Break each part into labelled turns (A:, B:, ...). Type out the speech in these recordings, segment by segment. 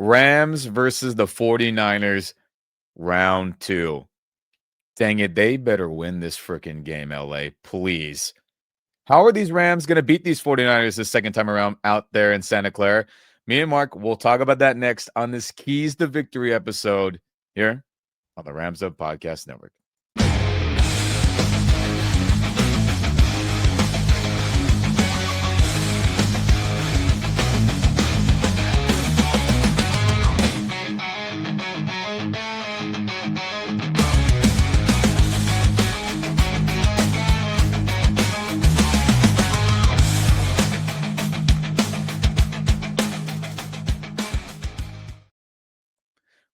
A: Rams versus the 49ers, round 2. Dang it, they better win this freaking game, LA, please. How are these Rams going to beat these 49ers the second time around out there in Santa Clara? Me and Mark will talk about that next on this Keys to Victory episode here on the Rams Up Podcast Network.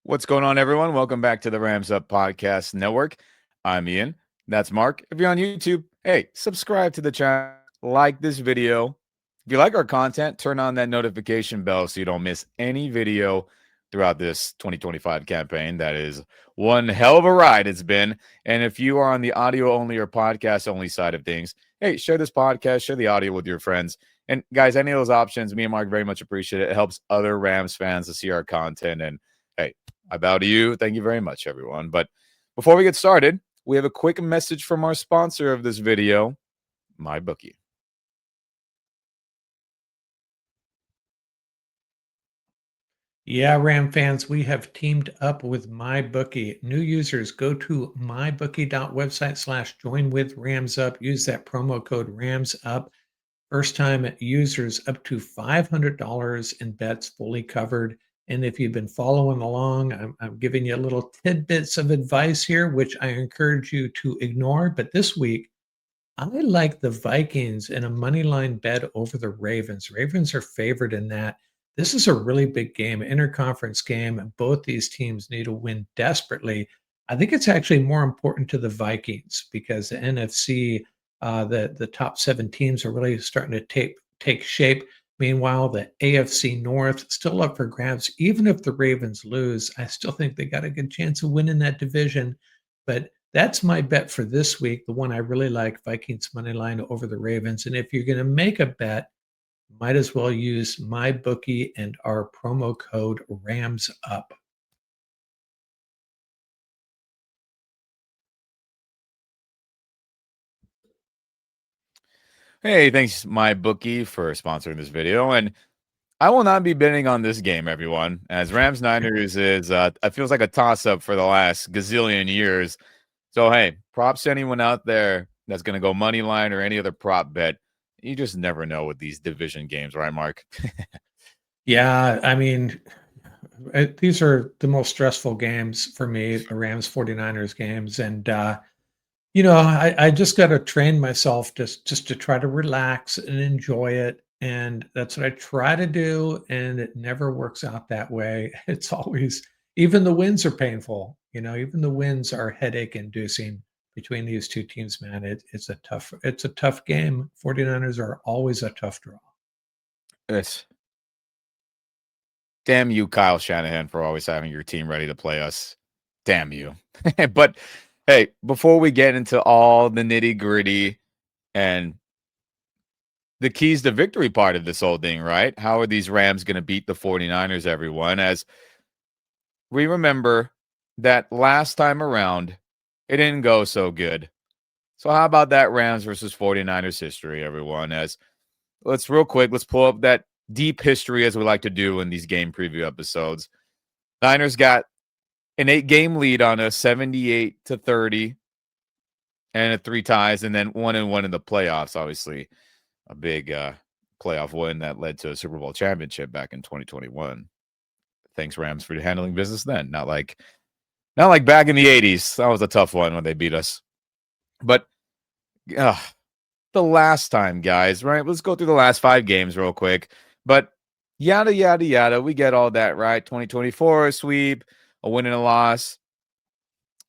A: What's going on, everyone? Welcome back to the Rams Up Podcast Network. I'm Ian. That's Mark. If you're on YouTube, hey, subscribe to the channel, like this video. If you like our content, turn on that notification bell so you don't miss any video throughout this 2025 campaign. That is one hell of a ride it's been. And if you are on the audio only or podcast only side of things, hey, share this podcast, share the audio with your friends. And guys, any of those options, me and Mark very much appreciate it. It helps other Rams fans to see our content. And hey, I bow to you. Thank you very much, everyone. But before we get started, we have a quick message from our sponsor of this video, MyBookie.
B: Yeah, Ram fans, we have teamed up with MyBookie. New users, go to mybookie.website/joinwithramsup. Use that promo code RAMSUP. First-time users up to $500 in bets fully covered. And if you've been following along, I'm giving you little tidbits of advice here, which I encourage you to ignore. But this week, I like the Vikings in a money line bet over the Ravens. Ravens are favored in that. This is a really big game, interconference game, and both these teams need to win desperately. I think it's actually more important to the Vikings because the NFC, the top 7 teams are really starting to take shape. Meanwhile, the AFC North still up for grabs. Even if the Ravens lose, I still think they got a good chance of winning that division. But that's my bet for this week. The one I really like, Vikings money line over the Ravens. And if you're going to make a bet, might as well use MyBookie and our promo code RAMSUP.
A: Hey, thanks, MyBookie, for sponsoring this video. And I will not be betting on this game, everyone, as Rams Niners is, it feels like a toss-up for the last gazillion years. So, hey, props to anyone out there that's going to go money line or any other prop bet. You just never know with these division games, right, Mark?
B: Yeah, I mean, these are the most stressful games for me, the Rams 49ers games. And, I just got to train myself just to try to relax and enjoy it. And that's what I try to do. And it never works out that way. It's always, even the wins are painful. Even the wins are headache inducing between these two teams, man. It's a tough game. 49ers are always a tough draw.
A: It's damn you, Kyle Shanahan, for always having your team ready to play us. Damn you. But hey, before we get into all the nitty gritty and the keys to victory part of this whole thing, right? How are these Rams going to beat the 49ers, everyone? As we remember that last time around, it didn't go so good. So how about that Rams versus 49ers history, everyone? Let's pull up that deep history as we like to do in these game preview episodes. Niners got an 8-game lead on us, 78-30, and 3 ties, and then 1-1 in the playoffs. Obviously, a big playoff win that led to a Super Bowl championship back in 2021. Thanks, Rams, for handling business then. Not like back in the 80s. That was a tough one when they beat us. But the last time, guys, right? Let's go through the last 5 games real quick. But yada, yada, yada. We get all that, right? 2024, a sweep, a win and a loss.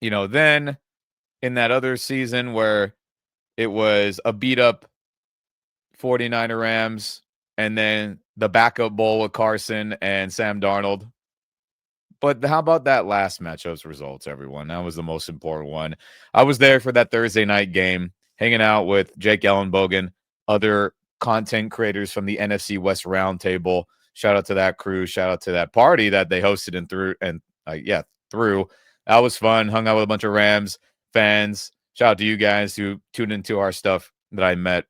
A: Then in that other season where it was a beat-up 49er Rams and then the backup bowl with Carson and Sam Darnold. But how about that last matchup's results, everyone? That was the most important one. I was there for that Thursday night game, hanging out with Jake Ellenbogen, other content creators from the NFC West Roundtable, Shout out to that crew. Shout out to that party that they hosted and through. That was fun. Hung out with a bunch of Rams fans. Shout out to you guys who tuned into our stuff that I met.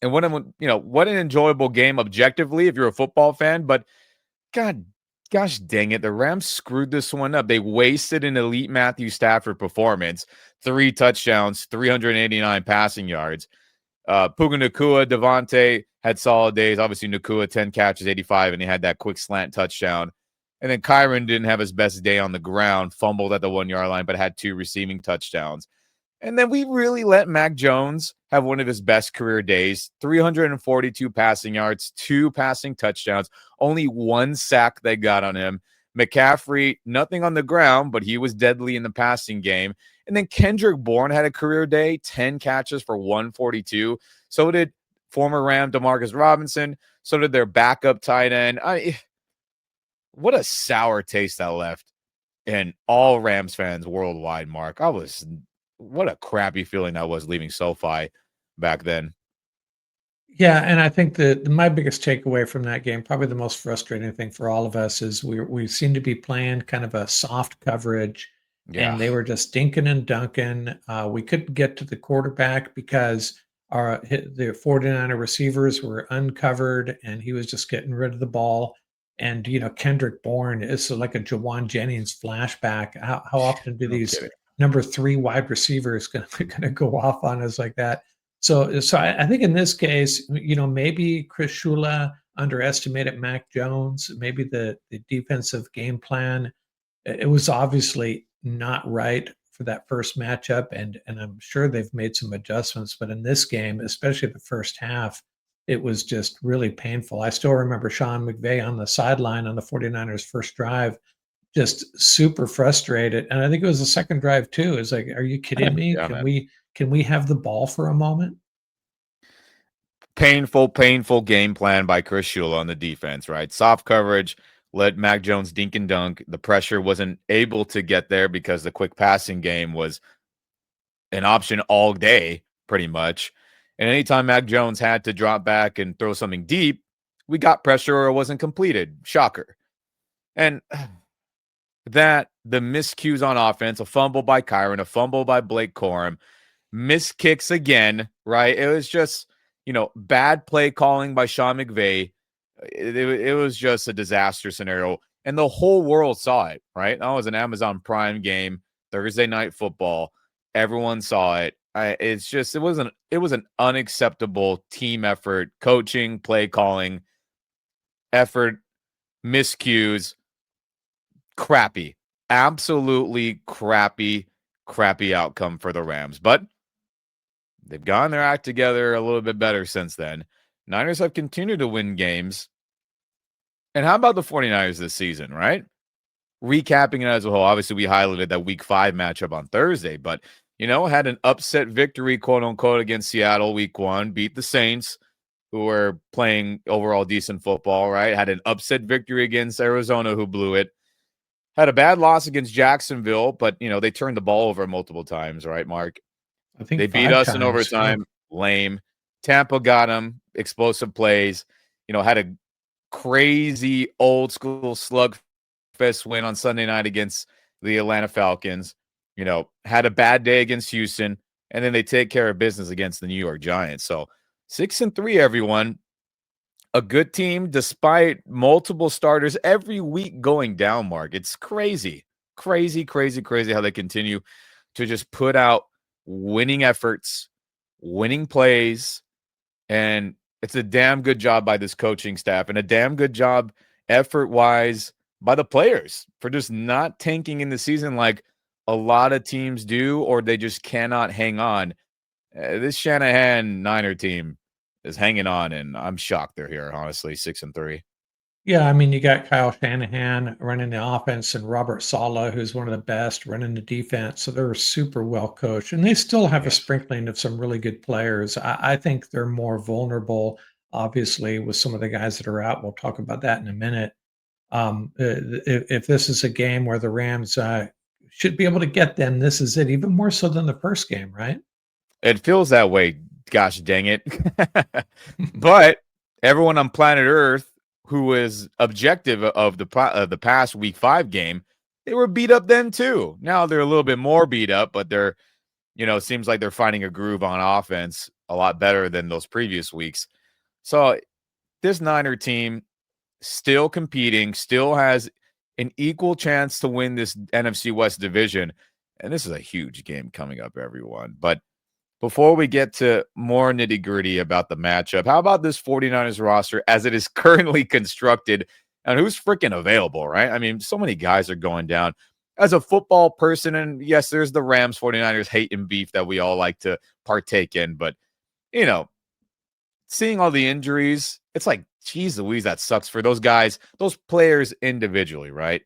A: And what an enjoyable game objectively if you're a football fan. But gosh dang it, the Rams screwed this one up. They wasted an elite Matthew Stafford performance. 3 touchdowns, 389 passing yards. Puka Nacua, Devontae had solid days. Obviously, Nacua, 10 catches, 85, and he had that quick slant touchdown. And then Kyron didn't have his best day on the ground, fumbled at the 1-yard line, but had 2 receiving touchdowns. And then we really let Mac Jones have one of his best career days. 342 passing yards, 2 passing touchdowns, only 1 sack they got on him. McCaffrey, nothing on the ground, but he was deadly in the passing game. And then Kendrick Bourne had a career day, 10 catches for 142. So did former Ram Demarcus Robinson. So did their backup tight end. What a sour taste that left in all Rams fans worldwide, Mark. What a crappy feeling that was leaving SoFi back then.
B: Yeah, and I think that my biggest takeaway from that game, probably the most frustrating thing for all of us, is we seem to be playing kind of a soft coverage, and they were just dinking and dunking. We couldn't get to the quarterback because the 49er receivers were uncovered, and he was just getting rid of the ball. And Kendrick Bourne is like a Jawan Jennings flashback. How often do these number 3 wide receivers going to go off on us like that? So I think in this case, maybe Chris Shula underestimated Mac Jones. Maybe the defensive game plan, it was obviously not right for that first matchup, and I'm sure they've made some adjustments. But in this game, especially the first half, it was just really painful. I still remember Sean McVay on the sideline on the 49ers' first drive, just super frustrated. And I think it was the second drive too. It's like, are you kidding me? Can we have the ball for a moment?
A: Painful game plan by Chris Shula on the defense, right? Soft coverage, let Mac Jones dink and dunk. The pressure wasn't able to get there because the quick passing game was an option all day, pretty much. And anytime Mac Jones had to drop back and throw something deep, we got pressure or it wasn't completed. Shocker. And the miscues on offense, a fumble by Kyron, a fumble by Blake Corum, missed kicks again, right? It was just, bad play calling by Sean McVay. It was just a disaster scenario. And the whole world saw it, right? That was an Amazon Prime game, Thursday Night Football. Everyone saw it. It was an unacceptable team effort, coaching, play calling, effort, miscues, crappy, absolutely crappy outcome for the Rams. But they've gotten their act together a little bit better since then. Niners have continued to win games. And how about the 49ers this season, right? Recapping it as a whole, obviously we highlighted that week 5 matchup on Thursday, but had an upset victory, quote unquote, against Seattle week 1, beat the Saints, who were playing overall decent football, right? Had an upset victory against Arizona, who blew it. Had a bad loss against Jacksonville, but, they turned the ball over multiple times, right, Mark?
B: I think
A: they beat us in overtime. Lame. Tampa got them. Explosive plays. Had a crazy old school slugfest win on Sunday night against the Atlanta Falcons. Had a bad day against Houston, and then they take care of business against the New York Giants. So 6-3, everyone. A good team despite multiple starters every week going down, Mark. It's crazy how they continue to just put out winning efforts, winning plays, and it's a damn good job by this coaching staff and a damn good job effort-wise by the players for just not tanking in the season like a lot of teams do, or they just cannot hang on. This Shanahan Niner team is hanging on, and I'm shocked they're here, honestly, 6-3.
B: Yeah, I mean, you got Kyle Shanahan running the offense and Robert Saleh, who's one of the best running the defense. So they're super well coached, and they still have a sprinkling of some really good players. I think they're more vulnerable, obviously, with some of the guys that are out. We'll talk about that in a minute. If this is a game where the Rams should be able to get them, this is it, even more so than the first game, right?
A: It feels that way. Gosh dang it. But everyone on planet Earth who is objective of the past week 5 game, they were beat up then too. Now they're a little bit more beat up, but they're, it seems like they're finding a groove on offense a lot better than those previous weeks. So this Niner team still competing, still has an equal chance to win this NFC West division. And this is a huge game coming up, everyone. But before we get to more nitty gritty about the matchup, how about this 49ers roster as it is currently constructed and who's freaking available, right? I mean, so many guys are going down. As a football person, and yes, there's the Rams 49ers hate and beef that we all like to partake in, but seeing all the injuries, it's like, geez Louise, that sucks for those guys, those players individually, right?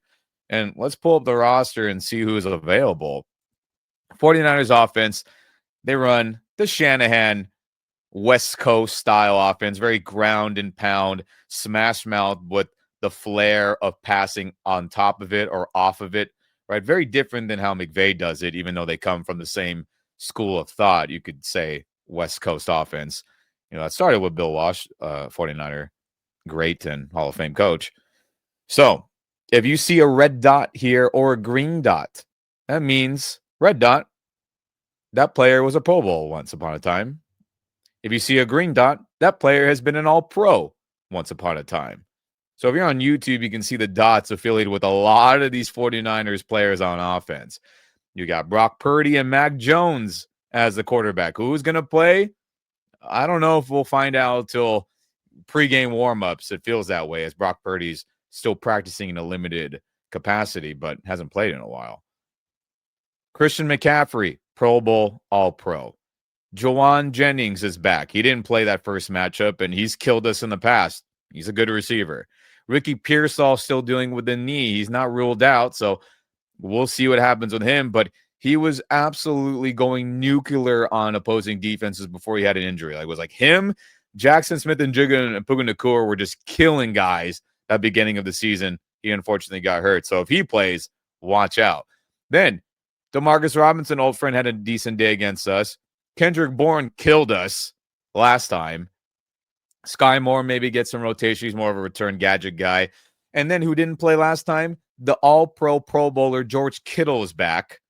A: And let's pull up the roster and see who's available. 49ers offense, they run the Shanahan West Coast style offense, very ground and pound, smash mouth with the flair of passing on top of it or off of it, right? Very different than how McVay does it, even though they come from the same school of thought. You could say West Coast offense. It started with Bill Walsh, 49er great and Hall of Fame coach. So if you see a red dot here or a green dot, that means red dot, that player was a Pro Bowl once upon a time. If you see a green dot, that player has been an All-Pro once upon a time. So if you're on YouTube, you can see the dots affiliated with a lot of these 49ers players on offense. You got Brock Purdy and Mac Jones as the quarterback. Who's going to play? I don't know if we'll find out until pregame warmups. It feels that way as Brock Purdy's still practicing in a limited capacity, but hasn't played in a while. Christian McCaffrey, Pro Bowl, All-Pro. Jawan Jennings is back. He didn't play that first matchup, and he's killed us in the past. He's a good receiver. Ricky Pearsall still dealing with the knee. He's not ruled out, so we'll see what happens with him, but he was absolutely going nuclear on opposing defenses before he had an injury. It was like him, Jackson Smith and Jigga and Puka Nacua were just killing guys at the beginning of the season. He unfortunately got hurt. So if he plays, watch out. Then Demarcus Robinson, old friend, had a decent day against us. Kendrick Bourne killed us last time. Sky Moore maybe gets some rotation. He's more of a return gadget guy. And then who didn't play last time? The All-Pro Pro Bowler George Kittle is back.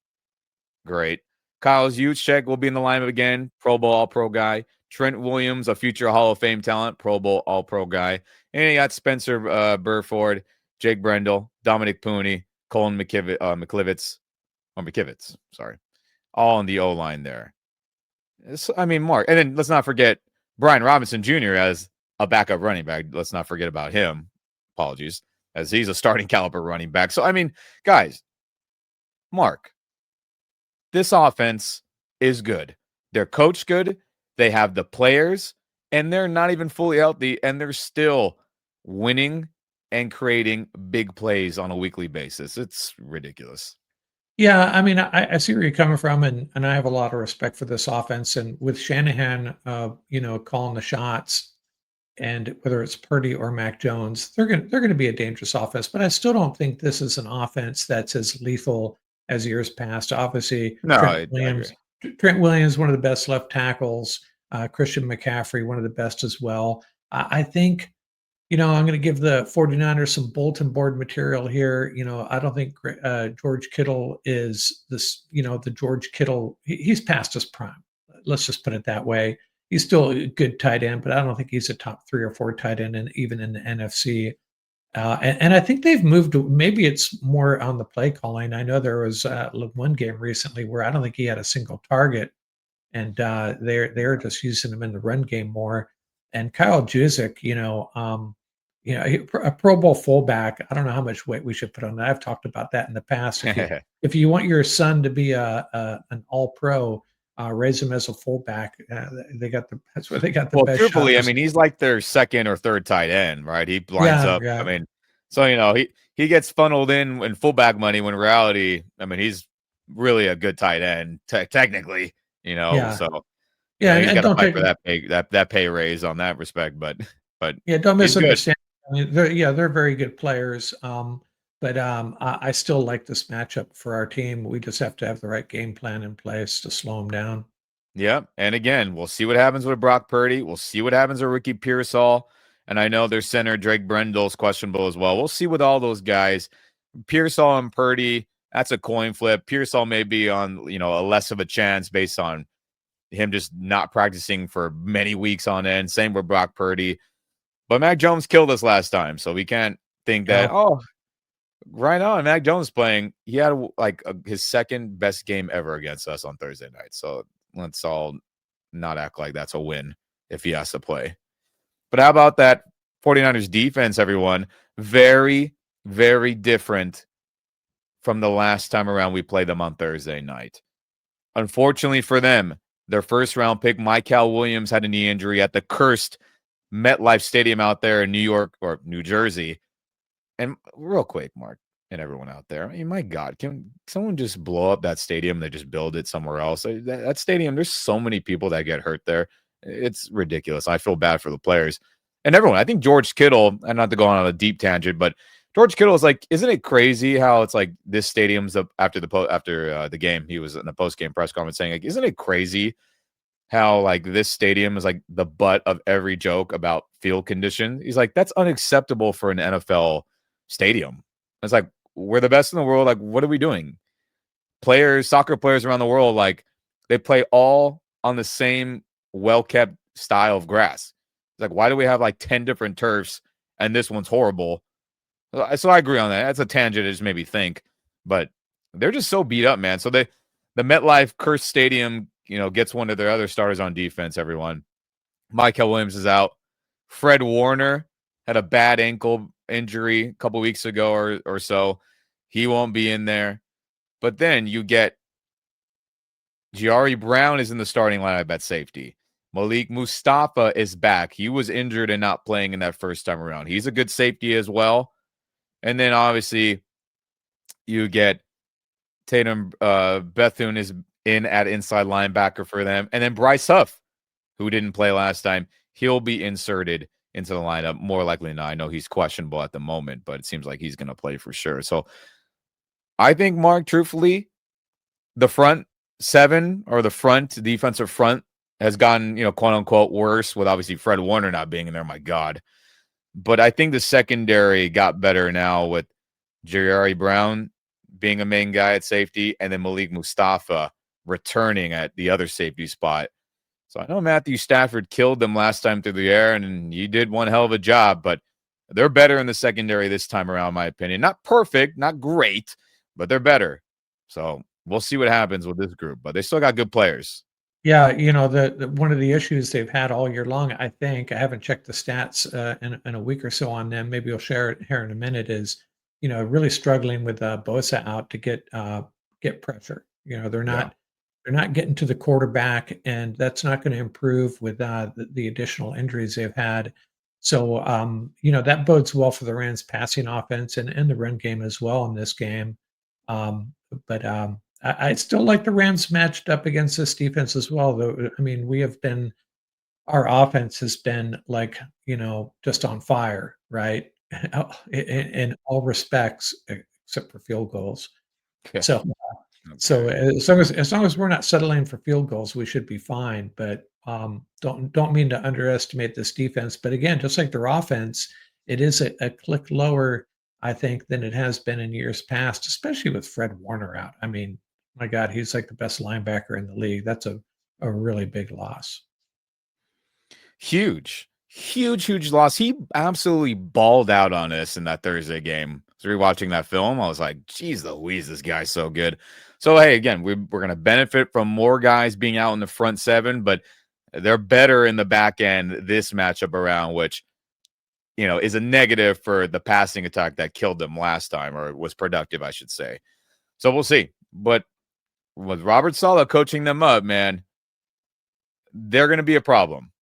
A: Great. Kyle Juszczyk will be in the lineup again. Pro Bowl All-Pro guy. Trent Williams, a future Hall of Fame talent. Pro Bowl All-Pro guy. And you got Spencer Burford, Jake Brendel, Dominic Pooney, Colin McKivitz, sorry. All on the O-line there. Mark. And then let's not forget Brian Robinson Jr. as a backup running back. Let's not forget about him. Apologies. As he's a starting caliber running back. So, guys, Mark, this offense is good. They're coached good. They have the players, and they're not even fully healthy, and they're still winning and creating big plays on a weekly basis. It's ridiculous.
B: Yeah, I see where you're coming from, and I have a lot of respect for this offense. And with Shanahan, calling the shots, and whether it's Purdy or Mac Jones, they're going to be a dangerous offense. But I still don't think this is an offense that's as lethal as years past. Obviously,
A: No,
B: Trent Williams, one of the best left tackles. Christian McCaffrey, one of the best as well. I think, I'm going to give the 49ers some bulletin board material here. I don't think George Kittle is this, the George Kittle. He's past his prime. Let's just put it that way. He's still a good tight end, but I don't think he's a top 3 or 4 tight end, and even in the NFC. And I think they've moved. Maybe it's more on the play calling. I know there was one game recently where I don't think he had a single target, and they're just using him in the run game more. And Kyle Juszczyk, a Pro Bowl fullback. I don't know how much weight we should put on that. I've talked about that in the past. If you want your son to be an All-Pro, raise him as a fullback. That's where they got the best.
A: Truthfully, he's like their second or third tight end, right? He lines up. Yeah. So he gets funneled in fullback money when in reality, he's really a good tight end technically.
B: Yeah.
A: So
B: yeah,
A: he's got to fight for that pay raise on that respect. But
B: yeah, don't misunderstand. They're very good players. But I still like this matchup for our team. We just have to have the right game plan in place to slow them down.
A: Yeah. And again, we'll see what happens with Brock Purdy. We'll see what happens with Ricky Pearsall. And I know their center, Drake Brendel's questionable as well. We'll see with all those guys. Pearsall and Purdy, that's a coin flip. Pearsall may be on, a less of a chance based on him just not practicing for many weeks on end. Same with Brock Purdy. But Mac Jones killed us last time, so we can't think that, right on, Mac Jones playing. He had his second best game ever against us on Thursday night. So let's all not act like that's a win if he has to play. But how about that 49ers defense, everyone? Very, very different from the last time around we played them on Thursday night. Unfortunately for them, their first round pick, Mykel Williams, had a knee injury at the cursed MetLife Stadium out there in New York or New Jersey. And real quick, Mark and everyone out there, I mean, my God, can someone just blow up that stadium? They just build it somewhere else. That stadium, there's so many people that get hurt there. It's ridiculous. I feel bad for the players and everyone. I think George Kittle, and not to go on a deep tangent, but George Kittle is like, isn't it crazy how it's like this stadium's up after the game? He was in a post game press conference saying, like, isn't it crazy how like this stadium is like the butt of every joke about field condition? He's like, that's unacceptable for an NFL stadium. It's like, we're the best in the world. Like, what are we doing? Soccer players around the world, like, they play all on the same well-kept style of grass. It's like, why do we have like 10 different turfs and this one's horrible? So I agree on that. That's a tangent. It just made me think, but they're just so beat up, man. So the MetLife cursed stadium, gets one of their other starters on defense. Everyone, Mykel Williams is out. Fred Warner had a bad ankle injury a couple weeks ago or so. He won't be in there. But then you get Jari Brown is in the starting lineup at safety. Malik Mustafa is back. He was injured and not playing in that first time around. He's a good safety as well. And then obviously you get Tatum Bethune is in at inside linebacker for them. And then Bryce Huff, who didn't play last time, he'll be inserted into the lineup more likely than not. I know he's questionable at the moment, but it seems like he's going to play for sure. So I think, Mark, truthfully, the front seven or the defensive front has gotten, quote unquote worse with obviously Fred Warner not being in there. My God. But I think the secondary got better now with Jari Brown being a main guy at safety and then Malik Mustafa returning at the other safety spot. So I know Matthew Stafford killed them last time through the air, and he did one hell of a job, but they're better in the secondary this time around, in my opinion. Not perfect, not great, but they're better. So we'll see what happens with this group, but they still got good players.
B: Yeah, the one of the issues they've had all year long, I think, I haven't checked the stats in a week or so on them. Maybe we'll share it here in a minute. Is really struggling with Bosa out to get pressure. They're not getting to the quarterback, and that's not going to improve with the additional injuries they've had. So that bodes well for the Rams' passing offense and the run game as well in this game. But I still like the Rams matched up against this defense as well, though. I mean, our offense has been like, just on fire, right? In all respects, except for field goals.
A: Yeah.
B: So, as long as we're not settling for field goals, we should be fine. But don't mean to underestimate this defense. But again, just like their offense, it is a click lower, I think, than it has been in years past, especially with Fred Warner out. I mean, my God, he's like the best linebacker in the league. That's a really big loss.
A: Huge loss. He absolutely balled out on us in that Thursday game. So rewatching that film, I was like, geez Louise, this guy's so good. So, hey, again, we're going to benefit from more guys being out in the front seven, but they're better in the back end this matchup around, which, is a negative for the passing attack that killed them last time, or was productive, I should say. So we'll see. But with Robert Saleh coaching them up, man, they're going to be a problem.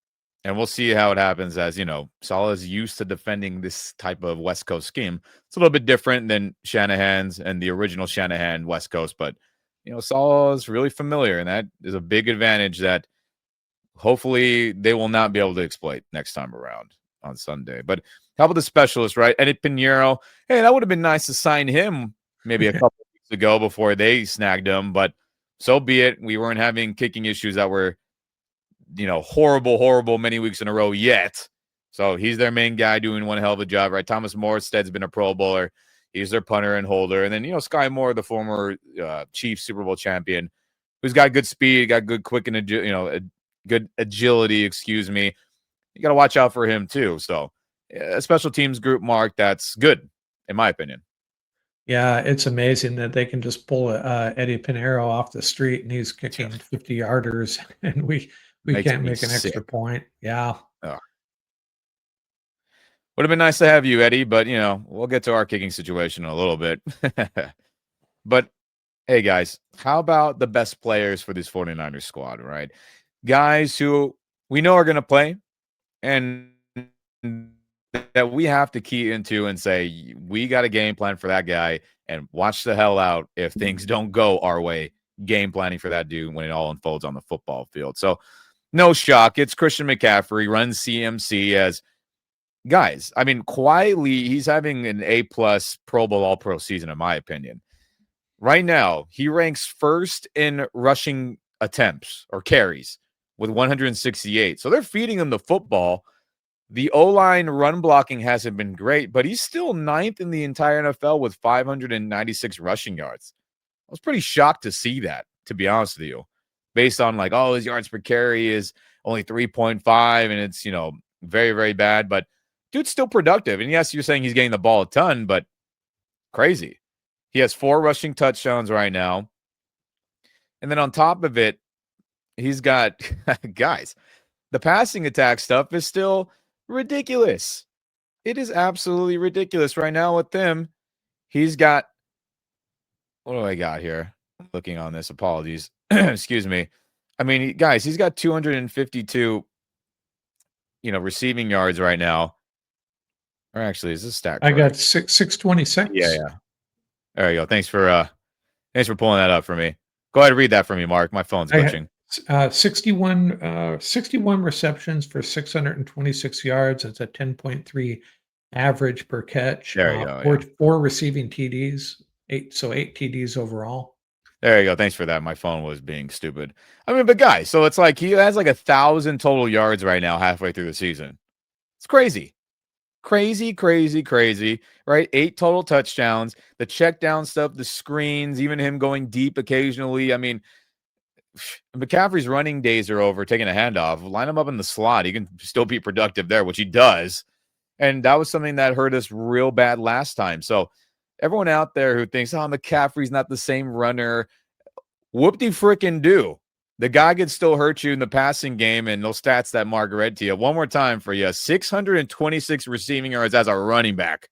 A: And we'll see how it happens as, Saleh is used to defending this type of West Coast scheme. It's a little bit different than Shanahan's and the original Shanahan West Coast, but, Saleh is really familiar, and that is a big advantage that hopefully they will not be able to exploit next time around on Sunday. But how about the specialist, right? Eddy Piñeiro. Hey, that would have been nice to sign him maybe a couple of weeks ago before they snagged him, but so be it. We weren't having kicking issues that were horrible many weeks in a row yet. So he's their main guy doing one hell of a job, right? Thomas Morstead's been a Pro Bowler. He's their punter and holder. And then, Sky Moore, the former Chiefs Super Bowl champion, who's got good speed, got good quick and, good agility, excuse me. You got to watch out for him too. So a special teams group, Mark, that's good, in my opinion.
B: Yeah, it's amazing that they can just pull Eddie Pinheiro off the street and he's kicking 50-yarders and we
A: Makes
B: can't
A: me
B: make an
A: sick.
B: extra point. Yeah.
A: Oh. Would have been nice to have you, Eddie, but, we'll get to our kicking situation in a little bit. But, hey, guys, how about the best players for this 49ers squad, right? Guys who we know are going to play and that we have to key into and say, we got a game plan for that guy and watch the hell out if things don't go our way. Game planning for that dude when it all unfolds on the football field. So, no shock. It's Christian McCaffrey, runs CMC as guys. I mean, quietly, he's having an A-plus Pro Bowl All-Pro season, in my opinion. Right now, he ranks first in rushing attempts or carries with 168. So they're feeding him the football. The O-line run blocking hasn't been great, but he's still ninth in the entire NFL with 596 rushing yards. I was pretty shocked to see that, to be honest with you, based on his yards per carry is only 3.5 and it's, very, very bad, but dude's still productive. And yes, you're saying he's getting the ball a ton, but crazy. He has 4 rushing touchdowns right now. And then on top of it, he's got, guys, the passing attack stuff is still ridiculous. It is absolutely ridiculous right now with him. He's got, what do I got here? I'm looking on this. Apologies. Excuse me. I mean, guys, he's got 252, receiving yards right now. Or actually, is this stat correct?
B: I got 626.
A: Yeah. There you go. Thanks for pulling that up for me. Go ahead and read that for me, Mark. My phone's glitching.
B: 61 receptions for 626 yards. It's a 10.3 average per catch.
A: There you go.
B: Four receiving TDs, 8 TDs overall.
A: There you go. Thanks for that. My phone was being stupid. I mean, but guys, so it's like he has 1,000 total yards right now halfway through the season. It's crazy. Crazy, right? 8 total touchdowns, the check down stuff, the screens, even him going deep occasionally. I mean, McCaffrey's running days are over, taking a handoff. Line him up in the slot. He can still be productive there, which he does. And that was something that hurt us real bad last time. So everyone out there who thinks, McCaffrey's not the same runner, whoop-de-frickin'-do. The guy could still hurt you in the passing game, and those stats that Mark read to you. One more time for you. 626 receiving yards as a running back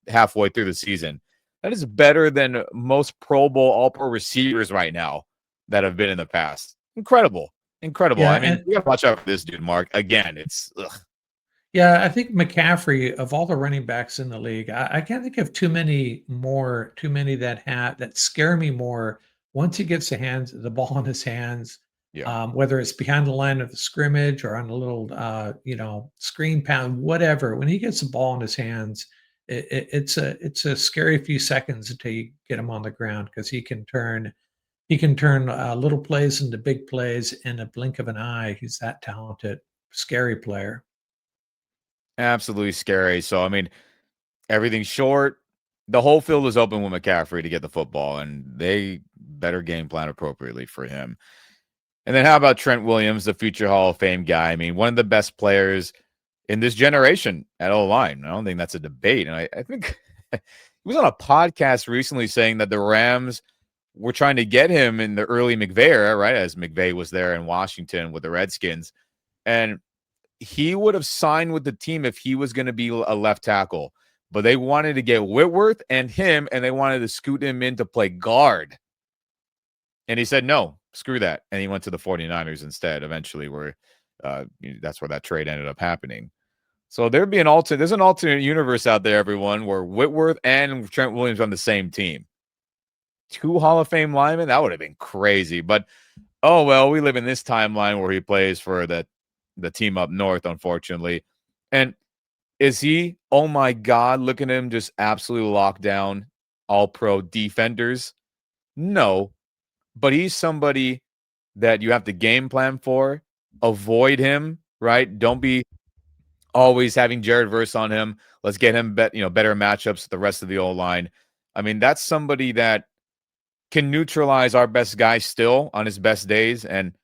A: halfway through the season. That is better than most Pro Bowl All-Pro receivers right now that have been in the past. Incredible. Yeah, I mean, you got to watch out for this dude, Mark. Again, it's ugh.
B: Yeah, I think McCaffrey, of all the running backs in the league, I can't think of too many that scare me more once he gets the ball in his hands.
A: Yeah.
B: Whether it's behind the line of the scrimmage or on a little screen pound, whatever. When he gets the ball in his hands, it's a scary few seconds until you get him on the ground because he can turn little plays into big plays in a blink of an eye. He's that talented, scary player.
A: Absolutely scary. So, I mean, everything's short. The whole field is open with McCaffrey to get the football, and they better game plan appropriately for him. And then how about Trent Williams, the future Hall of Fame guy? I mean, one of the best players in this generation at O-line. I don't think that's a debate. And I think he was on a podcast recently saying that the Rams were trying to get him in the early McVay era, right? As McVay was there in Washington with the Redskins. And he would have signed with the team if he was going to be a left tackle. But they wanted to get Whitworth and him, and they wanted to scoot him in to play guard. And he said, no, screw that. And he went to the 49ers instead, eventually, where that's where that trade ended up happening. So there's an alternate universe out there, everyone, where Whitworth and Trent Williams on the same team. 2 Hall of Fame linemen? That would have been crazy. But, oh, well, we live in this timeline where he plays for the team up north, unfortunately. And is he, oh my God, look at him just absolutely locked down all-pro defenders? No, but he's somebody that you have to game plan for. Avoid him, right? Don't be always having Jared Verse on him. Let's get him better matchups with the rest of the O-line. I mean, that's somebody that can neutralize our best guy still on his best days. And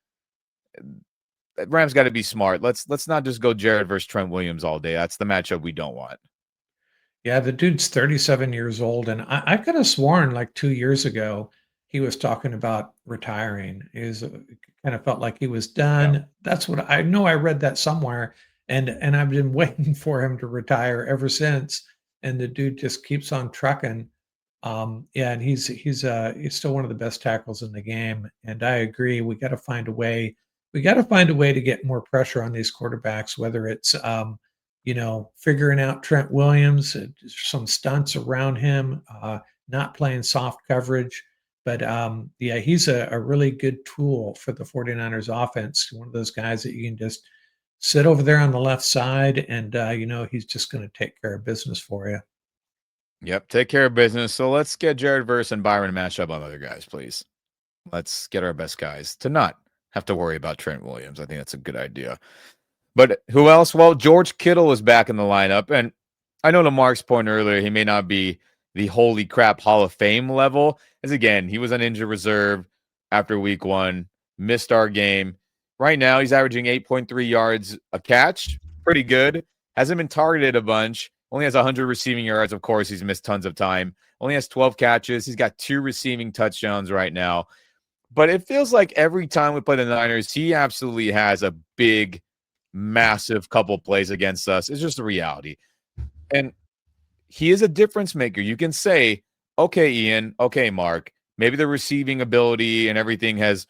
A: Rams got to be smart. Let's not just go Jared versus Trent Williams all day. That's the matchup we don't want.
B: Yeah, the dude's 37 years old, and I could have sworn like 2 years ago he was talking about retiring. Is kind of felt like he was
A: Yeah.
B: done. That's what I know. I read that somewhere, and I've been waiting for him to retire ever since. And the dude just keeps on trucking. Yeah, and he's still one of the best tackles in the game. And I agree. We got to find a way. We got to find a way to get more pressure on these quarterbacks, whether it's figuring out Trent Williams, some stunts around him, not playing soft coverage. But yeah, he's a really good tool for the 49ers offense. One of those guys that you can just sit over there on the left side and, he's just going to take care of business for you.
A: Yep. Take care of business. So let's get Jared Verse and Byron match up on other guys, please. Let's get our best guys to not have to worry about Trent Williams. I think that's a good idea. But who else? Well, George Kittle is back in the lineup. And I know to Mark's point earlier, he may not be the holy crap Hall of Fame level. As again, he was on injured reserve after week 1, missed our game. Right now, he's averaging 8.3 yards a catch. Pretty good. Hasn't been targeted a bunch. Only has 100 receiving yards. Of course, he's missed tons of time. Only has 12 catches. He's got 2 receiving touchdowns right now. But it feels like every time we play the Niners, he absolutely has a big, massive couple plays against us. It's just a reality. And he is a difference maker. You can say, okay, Ian, okay, Mark, maybe the receiving ability and everything has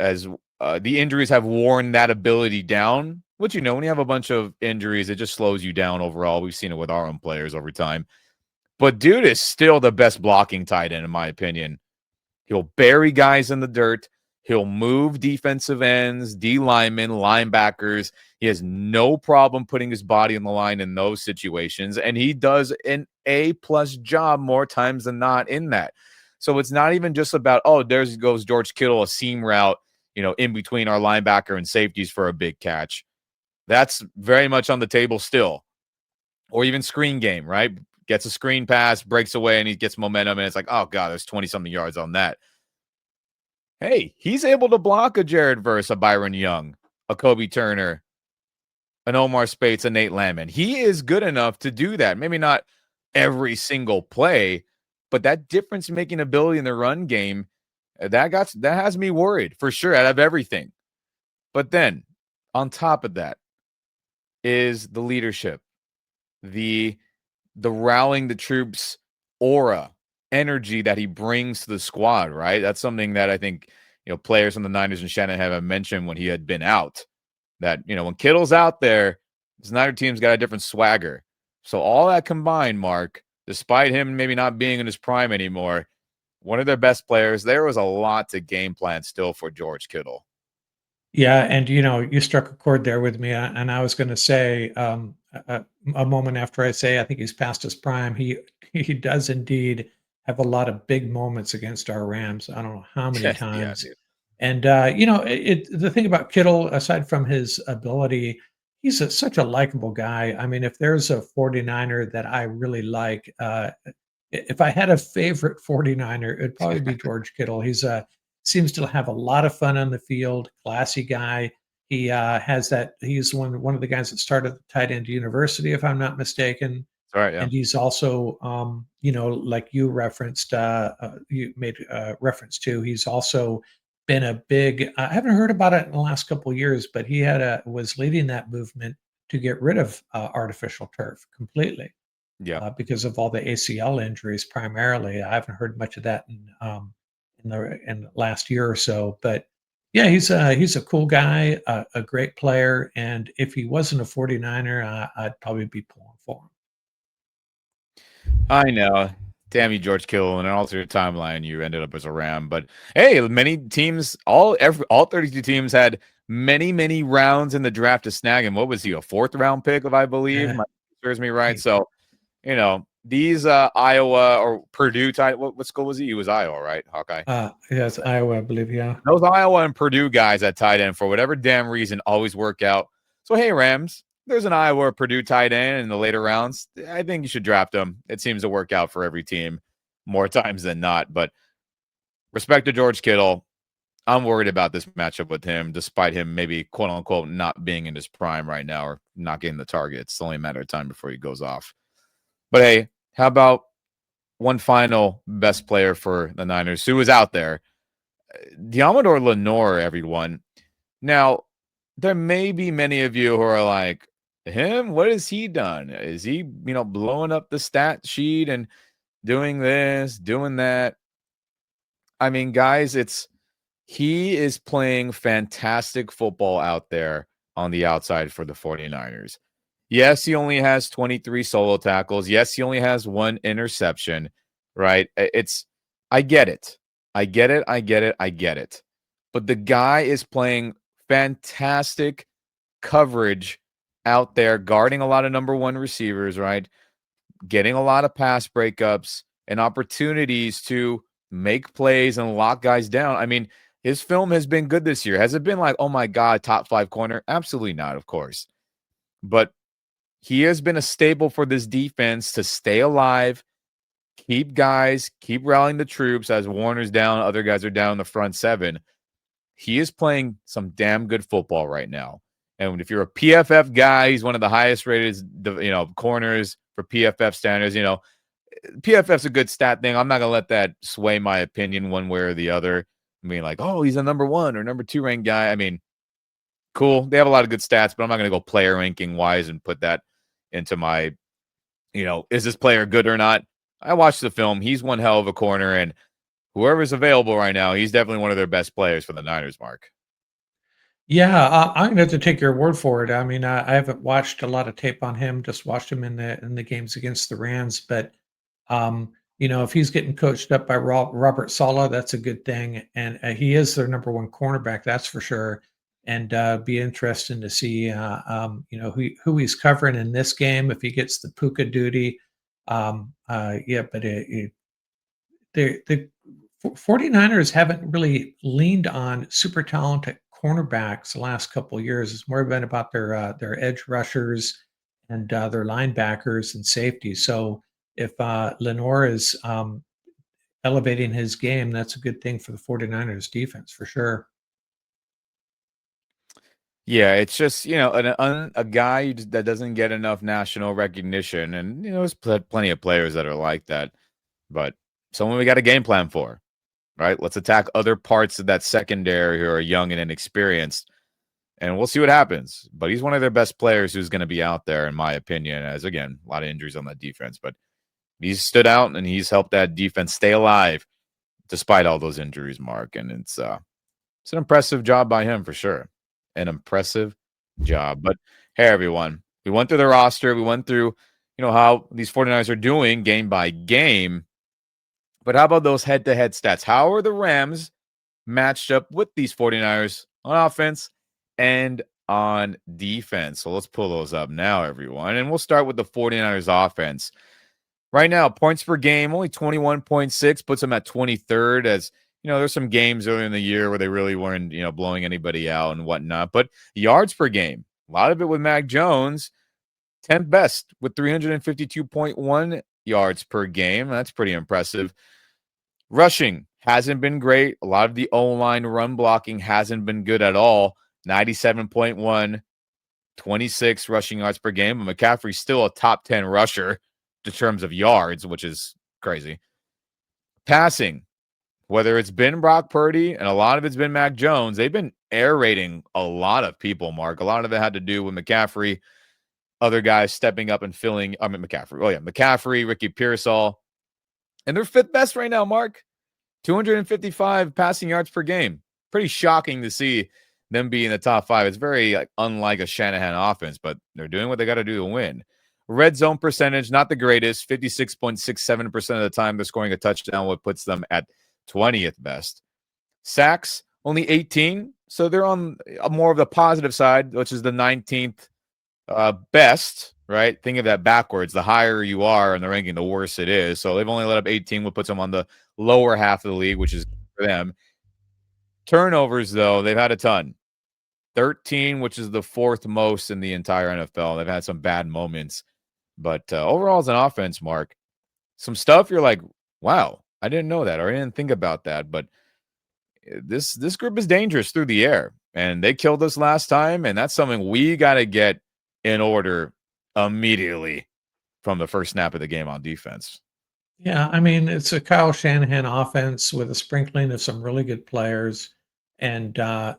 A: the injuries have worn that ability down, which, when you have a bunch of injuries, it just slows you down overall. We've seen it with our own players over time. But dude is still the best blocking tight end, in my opinion. He'll bury guys in the dirt. He'll move defensive ends, D linemen, linebackers. He has no problem putting his body on the line in those situations. And he does an A+ job more times than not in that. So it's not even just about, there goes George Kittle, a seam route, in between our linebacker and safeties for a big catch. That's very much on the table still. Or even screen game, right? Gets a screen pass, breaks away, and he gets momentum, and it's like, oh, God, there's 20-something yards on that. Hey, he's able to block a Jared Verse, a Byron Young, a Kobe Turner, an Omar Spates, a Nate Landman. He is good enough to do that. Maybe not every single play, but that difference-making ability in the run game, that has me worried for sure out of everything. But then, on top of that, is the leadership, the rallying the troops aura, energy that he brings to the squad, right? That's something that I think, players on the Niners and Shanahan have mentioned when he had been out, that, when Kittle's out there, this Niner team's got a different swagger. So all that combined, Mark, despite him maybe not being in his prime anymore, one of their best players, there was a lot to game plan still for George Kittle.
B: Yeah, and you struck a chord there with me, and I was going to say a moment after I say I think he's past his prime. He does indeed have a lot of big moments against our Rams. I don't know how many
A: Yeah,
B: times.
A: dude.
B: And the thing about Kittle, aside from his ability, he's such a likable guy. I mean, if there's a 49er that I really like, if I had a favorite 49er, it'd probably be George Kittle. Seems to have a lot of fun on the field, classy guy. He has that. He's one of the guys that started the tight end university, if I'm not mistaken.
A: All right, yeah.
B: And he's also, like you referenced, you made reference to. He's also been a big. I haven't heard about it in the last couple of years, but he was leading that movement to get rid of artificial turf completely
A: Yeah.
B: because of all the ACL injuries primarily. I haven't heard much of that in the last year or so, but yeah, he's a cool guy, a great player, and if he wasn't a 49er, I'd probably be pulling for him.
A: I know. Damn you, George Kittle. In an alternate timeline, you ended up as a Ram. But hey, many teams, all 32 teams had many rounds in the draft to snag him. What was he, a 4th-round pick, if I believe?
B: Yeah.
A: My serves me right. So, these Iowa or Purdue what school was he? He was Iowa, right? Hawkeye.
B: Yes, Iowa, I believe, yeah.
A: Those Iowa and Purdue guys at tight end, for whatever damn reason, always work out. So, hey, Rams, there's an Iowa or Purdue tight end in the later rounds, I think you should draft him. It seems to work out for every team more times than not. But respect to George Kittle. I'm worried about this matchup with him, despite him maybe quote unquote not being in his prime right now or not getting the target. It's only a matter of time before he goes off. But hey, how about one final best player for the Niners who is out there? Diamador Lenore, everyone. Now, there may be many of you who are like, him? What has he done? Is he, blowing up the stat sheet and doing this, doing that? I mean, guys, he is playing fantastic football out there on the outside for the 49ers. Yes, he only has 23 solo tackles. Yes, he only has one interception, right? I get it. I get it. I get it. I get it. But the guy is playing fantastic coverage out there, guarding a lot of number one receivers, right? Getting a lot of pass breakups and opportunities to make plays and lock guys down. I mean, his film has been good this year. Has it been like, oh my God, top 5 corner? Absolutely not, of course. But he has been a staple for this defense to stay alive, keep rallying the troops as Warner's down, other guys are down in the front 7. He is playing some damn good football right now. And if you're a PFF guy, he's one of the highest rated, corners for PFF standards. PFF's a good stat thing. I'm not going to let that sway my opinion one way or the other. I mean, like, oh, he's a number 1 or number 2 ranked guy. I mean, cool. They have a lot of good stats, but I'm not going to go player ranking wise and put that into my, is this player good or not? I watched the film. He's one hell of a corner, and whoever's available right now, he's definitely one of their best players for the Niners, Mark.
B: Yeah, I'm gonna have to take your word for it. I mean, I haven't watched a lot of tape on him. Just watched him in the games against the Rams. But if he's getting coached up by Robert Saleh, that's a good thing. And he is their number 1 cornerback, that's for sure. And be interesting to see, who he's covering in this game if he gets the Puka duty. Yeah, but the 49ers haven't really leaned on super talented cornerbacks the last couple of years. It's more been about their edge rushers and their linebackers and safety. So if Lenore is elevating his game, that's a good thing for the 49ers defense for sure.
A: Yeah, it's just, a guy that doesn't get enough national recognition. And, there's plenty of players that are like that. But someone we got a game plan for, right? Let's attack other parts of that secondary who are young and inexperienced. And we'll see what happens. But he's one of their best players who's going to be out there, in my opinion, as, again, a lot of injuries on that defense. But he's stood out and he's helped that defense stay alive despite all those injuries, Mark. And it's an impressive job by him for sure. An impressive job. But hey, everyone, we went through the roster. We went through, how these 49ers are doing game by game. But how about those head-to-head stats? How are the Rams matched up with these 49ers on offense and on defense? So let's pull those up now, everyone. And we'll start with the 49ers offense. Right now, points per game, only 21.6, puts them at 23rd. As there's some games earlier in the year where they really weren't, blowing anybody out and whatnot. But yards per game, a lot of it with Mac Jones, 10th best with 352.1 yards per game. That's pretty impressive. Rushing hasn't been great. A lot of the O-line run blocking hasn't been good at all. 97.1, 26 rushing yards per game. But McCaffrey's still a top 10 rusher in terms of yards, which is crazy. Passing, whether it's been Brock Purdy and a lot of it's been Mac Jones, they've been air raiding a lot of people, Mark. A lot of it had to do with McCaffrey, other guys stepping up and filling. I mean, McCaffrey. Oh, yeah. McCaffrey, Ricky Pearsall. And they're 5th best right now, Mark. 255 passing yards per game. Pretty shocking to see them be in the top 5. It's very unlike a Shanahan offense, but they're doing what they got to do to win. Red zone percentage, not the greatest. 56.67% of the time they're scoring a touchdown, what puts them at 20th best. Sacks, only 18. So they're on more of the positive side, which is the 19th best, right? Think of that backwards. The higher you are in the ranking, the worse it is. So they've only let up 18, what puts them on the lower half of the league, which is for them. Turnovers, though, they've had a ton. 13, which is the fourth most in the entire NFL. They've had some bad moments, but overall, as an offense, Mark, some stuff you're like, wow, I didn't know that, or I didn't think about that. But this group is dangerous through the air, and they killed us last time, and that's something we got to get in order immediately from the first snap of the game on defense.
B: Yeah, I mean, it's a Kyle Shanahan offense with a sprinkling of some really good players, and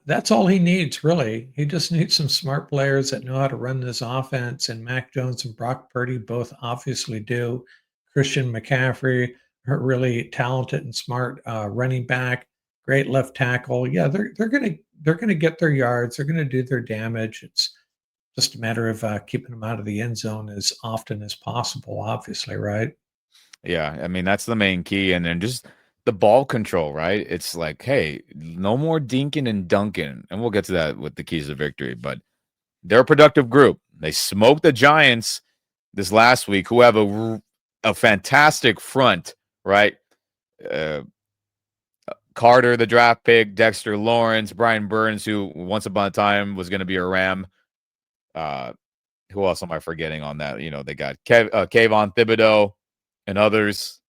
B: that's all he needs, really. He just needs some smart players that know how to run this offense, and Mac Jones and Brock Purdy both obviously do. Christian McCaffrey, a really talented and smart running back, great left tackle. Yeah, they're gonna get their yards. They're gonna do their damage. It's just a matter of keeping them out of the end zone as often as possible. Obviously, right?
A: Yeah, I mean, that's the main key. And then just the ball control, right? It's like, hey, no more dinking and dunking. And we'll get to that with the keys to victory. But they're a productive group. They smoked the Giants this last week, who have a fantastic front, right? Uh, Carter, the draft pick, Dexter Lawrence, Brian Burns, who once upon a time was going to be a Ram. Uh, who else am I forgetting on that? You know, they got Kayvon Thibodeau and others,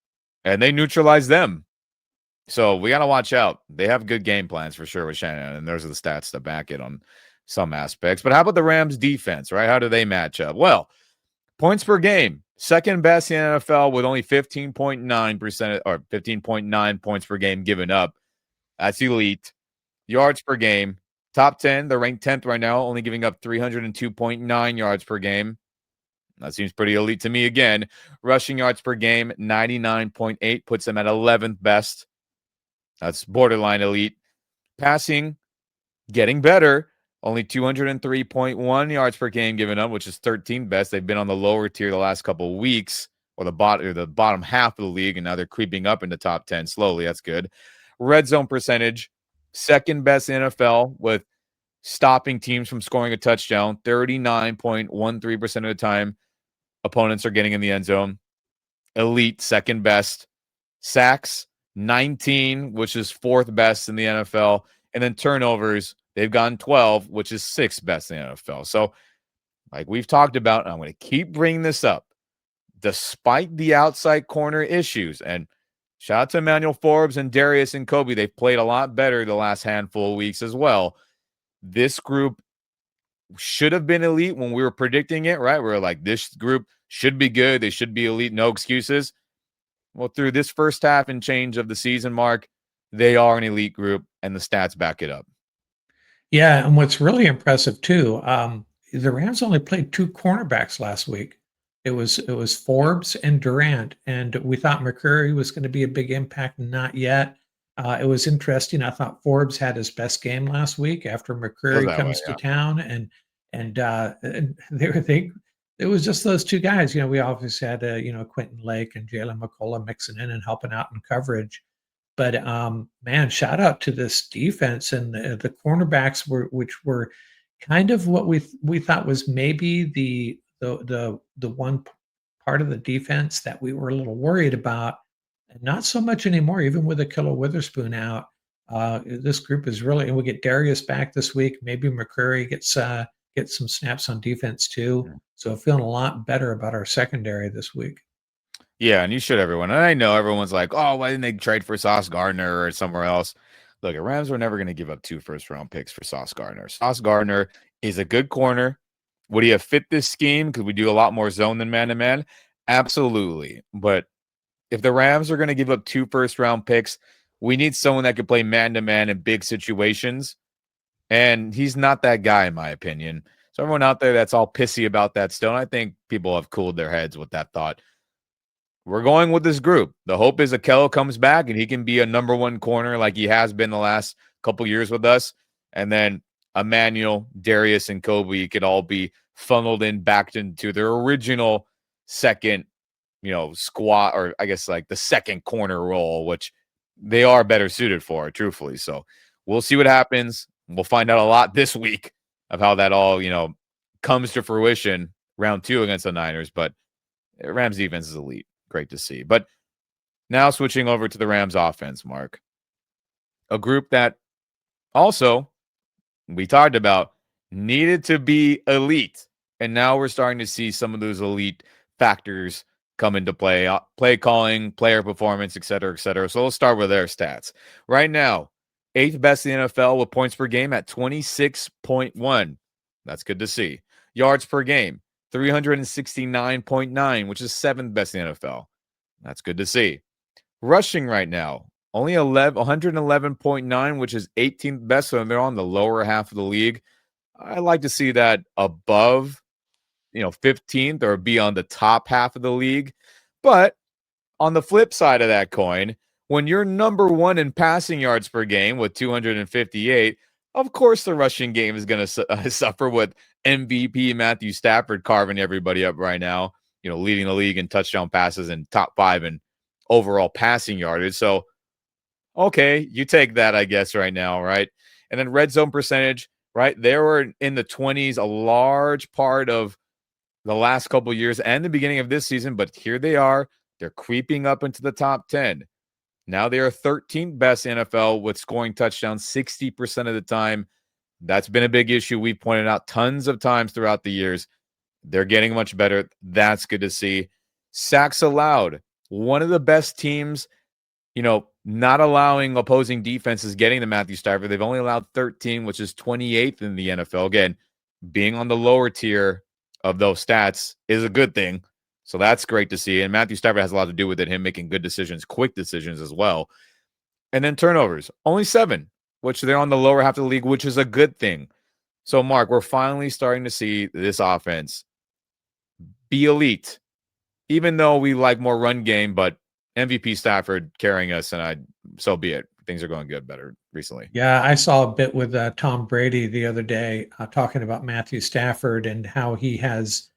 A: and they neutralized them. So we got to watch out. They have good game plans for sure with Shannon, and those are the stats to back it on some aspects. But how about the Rams defense, right? How do they match up? Well, points per game, second best in the NFL with only 15.9% or 15.9 points per game given up. That's elite. Yards per game, top 10. They're ranked 10th right now, only giving up 302.9 yards per game. That seems pretty elite to me again. Rushing yards per game, 99.8, puts them at 11th best. That's borderline elite. Passing, getting better. Only 203.1 yards per game given up, which is 13th best. They've been on the lower tier the last couple of weeks, or the bottom half of the league, and now they're creeping up into top 10 slowly. That's good. Red zone percentage, second best in NFL with stopping teams from scoring a touchdown. 39.13% of the time, opponents are getting in the end zone. Elite, second best. Sacks, 19, which is fourth best in the NFL. And then turnovers, they've gotten 12, which is sixth best in the NFL. So, like we've talked about, and I'm going to keep bringing this up, despite the outside corner issues. And shout out to Emmanuel Forbes and Darius and Kobe. They've played a lot better the last handful of weeks as well. This group should have been elite when we were predicting it, right? We were like, this group should be good. They should be elite. No excuses. Well, through this first half and change of the season, Mark, they are an elite group, and the stats back it up.
B: Yeah, and what's really impressive too, the Rams only played 2 cornerbacks last week. It was Forbes and Durant, and we thought McCurry was gonna be a big impact, not yet. It was interesting, I thought Forbes had his best game last week after
A: Feels
B: McCurry
A: that way,
B: comes to
A: yeah.
B: town, and they it was just those 2 guys. We obviously had, Quentin Lake and Jalen McCullough mixing in and helping out in coverage. But, man, shout out to this defense and the cornerbacks which were kind of what we thought was maybe the one part of the defense that we were a little worried about, and not so much anymore, even with Ahkello Witherspoon out. This group is really, and we get Darius back this week. Maybe McCurry gets some snaps on defense too. So feeling a lot better about our secondary this week.
A: Yeah, and you should, everyone. And I know everyone's like, oh, why didn't they trade for Sauce Gardner or somewhere else? Look, the Rams were never going to give up 2 first-round picks for Sauce Gardner. Sauce Gardner is a good corner. Would he have fit this scheme? Could we do a lot more zone than man-to-man? Absolutely. But if the Rams are going to give up 2 first-round picks, we need someone that could play man-to-man in big situations. And he's not that guy, in my opinion. So everyone out there that's all pissy about that still, I think people have cooled their heads with that thought. We're going with this group. The hope is Ahkello comes back and he can be a number 1 corner like he has been the last couple years with us. And then Emmanuel, Darius, and Kobe could all be funneled in back into their original second, squat, or I guess like the second corner role, which they are better suited for, truthfully. So we'll see what happens. We'll find out a lot this week of how that all, comes to fruition round 2 against the Niners. But Rams defense is elite. Great to see. But now switching over to the Rams offense, Mark, a group that also we talked about needed to be elite. And now we're starting to see some of those elite factors come into play, play calling, player performance, et cetera, et cetera. So let's start with their stats. Right now, 8th best in the NFL with points per game at 26.1. That's good to see. Yards per game, 369.9, which is 7th best in the NFL. That's good to see. Rushing right now, only 111.9, which is 18th best. So they're on the lower half of the league. I like to see that above, 15th or be on the top half of the league. But on the flip side of that coin, when you're number one in passing yards per game with 258, of course the rushing game is going to suffer with MVP Matthew Stafford carving everybody up right now, leading the league in touchdown passes and top 5 in overall passing yardage. So, okay, you take that, I guess, right now, right? And then red zone percentage, right? They were in the 20s a large part of the last couple of years and the beginning of this season, but here they are. They're creeping up into the top 10. Now they are 13th best NFL with scoring touchdowns 60% of the time. That's been a big issue. We've pointed out tons of times throughout the years. They're getting much better. That's good to see. Sacks allowed. One of the best teams, not allowing opposing defenses getting to Matthew Stafford. They've only allowed 13, which is 28th in the NFL. Again, being on the lower tier of those stats is a good thing. So that's great to see. And Matthew Stafford has a lot to do with it, him making good decisions, quick decisions as well. And then turnovers, only 7, which they're on the lower half of the league, which is a good thing. So, Mark, we're finally starting to see this offense be elite, even though we like more run game, but MVP Stafford carrying us, and so be it. Things are going better recently.
B: Yeah, I saw a bit with Tom Brady the other day talking about Matthew Stafford and how he has,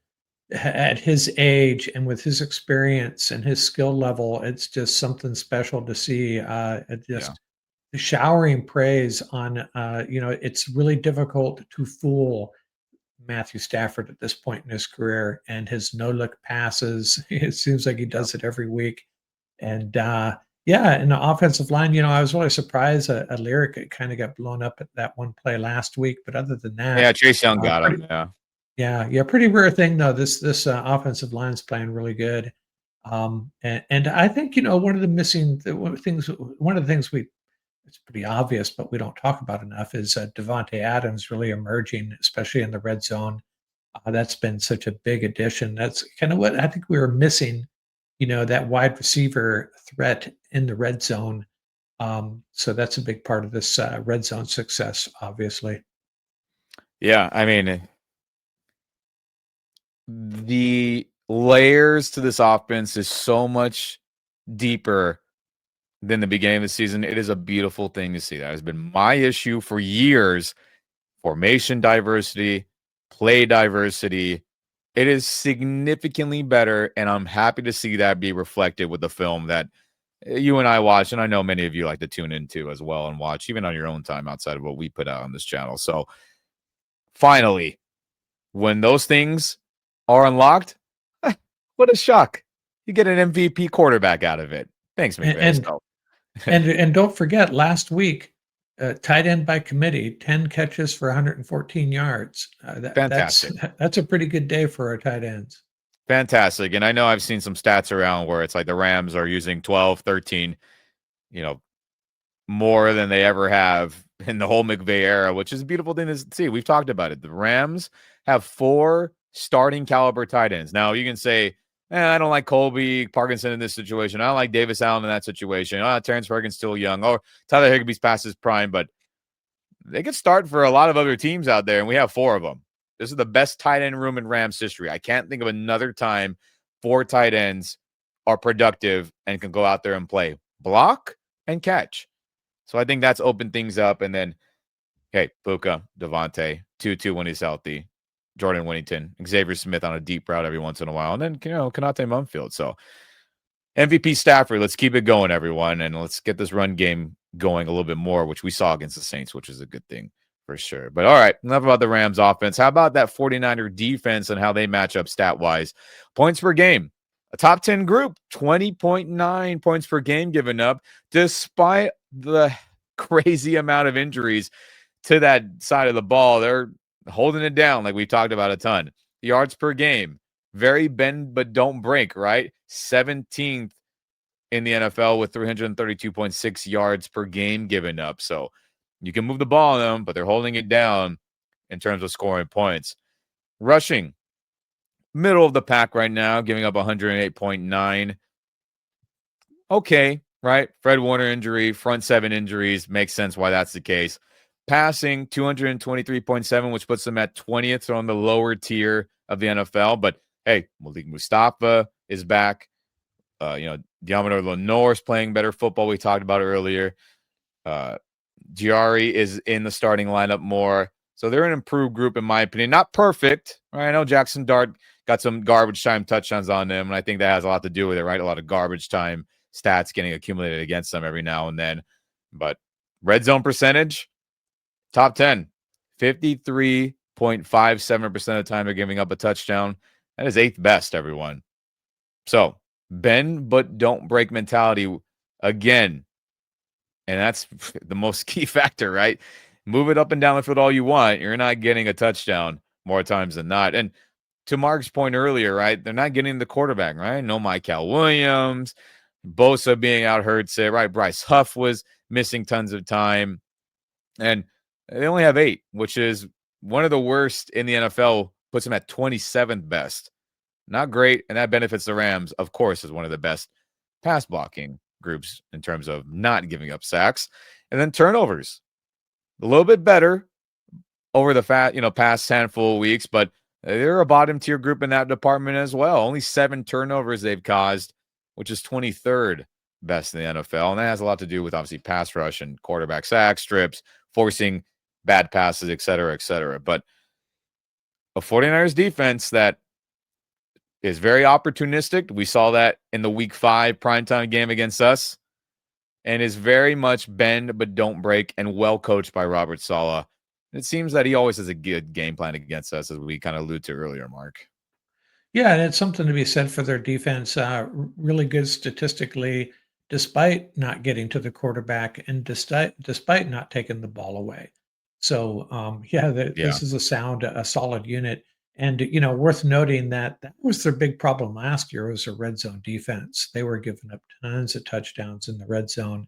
B: at his age and with his experience and his skill level, it's just something special to see.
A: Yeah.
B: Showering praise on, it's really difficult to fool Matthew Stafford at this point in his career and his no look passes. It seems like he does it every week. And yeah, in the offensive line, I was really surprised a Lyric kind of got blown up at that one play last week. But other than that,
A: Yeah, Chase Young got him.
B: pretty, yeah, pretty rare thing though. This offensive line's playing really good. And I think one of the one of the things it's pretty obvious, but we don't talk about enough is Devontae Adams really emerging, especially in the red zone. That's been such a big addition. That's kind of what I think we were missing, that wide receiver threat in the red zone. So that's a big part of this red zone success, obviously.
A: Yeah, I mean, the layers to this offense is so much deeper than the beginning of the season. It is a beautiful thing to see. That has been my issue for years. Formation diversity, play diversity. It is significantly better, and I'm happy to see that be reflected with the film that you and I watch, and I know many of you like to tune into as well and watch, even on your own time outside of what we put out on this channel. So finally, when those things are unlocked, what a shock. You get an MVP quarterback out of it. Thanks,
B: And
A: McVay.
B: and and don't forget, last week, tight end by committee, 10 catches for 114 yards. That's
A: Fantastic.
B: that's a pretty good day for our tight ends.
A: Fantastic. And I know I've seen some stats around where it's like the Rams are using 12, 13, you know, more than they ever have in the whole McVay era, which is a beautiful thing to see. We've talked about it. The Rams have 4 starting caliber tight ends. Now you can say, I don't like Colby Parkinson in this situation. I don't like Davis Allen in that situation. Terrence Ferguson's still young. Or Tyler Higbee's past his prime, but they could start for a lot of other teams out there, and we have 4 of them. This is the best tight end room in Rams history. I can't think of another time 4 tight ends are productive and can go out there and play block and catch. So I think that's opened things up. And then, hey, Puka, Devontae, Tutu when he's healthy, Jordan Whittington, Xavier Smith on a deep route every once in a while, and then, Konate Mumfield. So MVP Stafford, let's keep it going, everyone, and let's get this run game going a little bit more, which we saw against the Saints, which is a good thing for sure. But all right, enough about the Rams offense. How about that 49er defense and how they match up stat-wise? Points per game. A top 10 group, 20.9 points per game given up, despite the crazy amount of injuries to that side of the ball. They're holding it down like we talked about a ton. Yards per game, very bend but don't break, right? 17th in the NFL with 332.6 yards per game given up. So you can move the ball on them, but they're holding it down in terms of scoring points. Rushing, middle of the pack right now, giving up 108.9. Okay, right? Fred Warner injury, front seven injuries, makes sense why that's the case. Passing 223.7, which puts them at 20th, so on the lower tier of the NFL. But hey, Malik Mustafa is back. Diamador Lenore is playing better football. We talked about it earlier. Giari is in the starting lineup more. So they're an improved group, in my opinion. Not perfect, right? I know Jackson Dart got some garbage time touchdowns on them, and I think that has a lot to do with it, right? A lot of garbage time stats getting accumulated against them every now and then. But red zone percentage, top 10. 53.57% of the time they're giving up a touchdown. That is 8th best, everyone. So bend but don't break mentality again. And that's the most key factor, right? Move it up and down the field all you want. You're not getting a touchdown more times than not. And to Mark's point earlier, right? They're not getting the quarterback, right? No Michael Williams, Bosa being out hurt, say, right? Bryce Huff was missing tons of time. And they only have 8, which is one of the worst in the NFL, puts them at 27th best. Not great, and that benefits the Rams, of course, as one of the best pass blocking groups in terms of not giving up sacks. And then turnovers, a little bit better over the past handful of weeks, but they're a bottom tier group in that department as well. Only 7 turnovers they've caused, which is 23rd best in the NFL. And that has a lot to do with obviously pass rush and quarterback sacks, strips, forcing bad passes, et cetera, et cetera. But a 49ers defense that is very opportunistic. We saw that in the week 5 primetime game against us, and is very much bend but don't break and well coached by Robert Saleh. It seems that he always has a good game plan against us, as we kind of alluded to earlier, Mark.
B: Yeah, and it's something to be said for their defense. Really good statistically, despite not getting to the quarterback and despite not taking the ball away. So, this is a solid unit. And, worth noting that that was their big problem last year was a red zone defense. They were giving up tons of touchdowns in the red zone.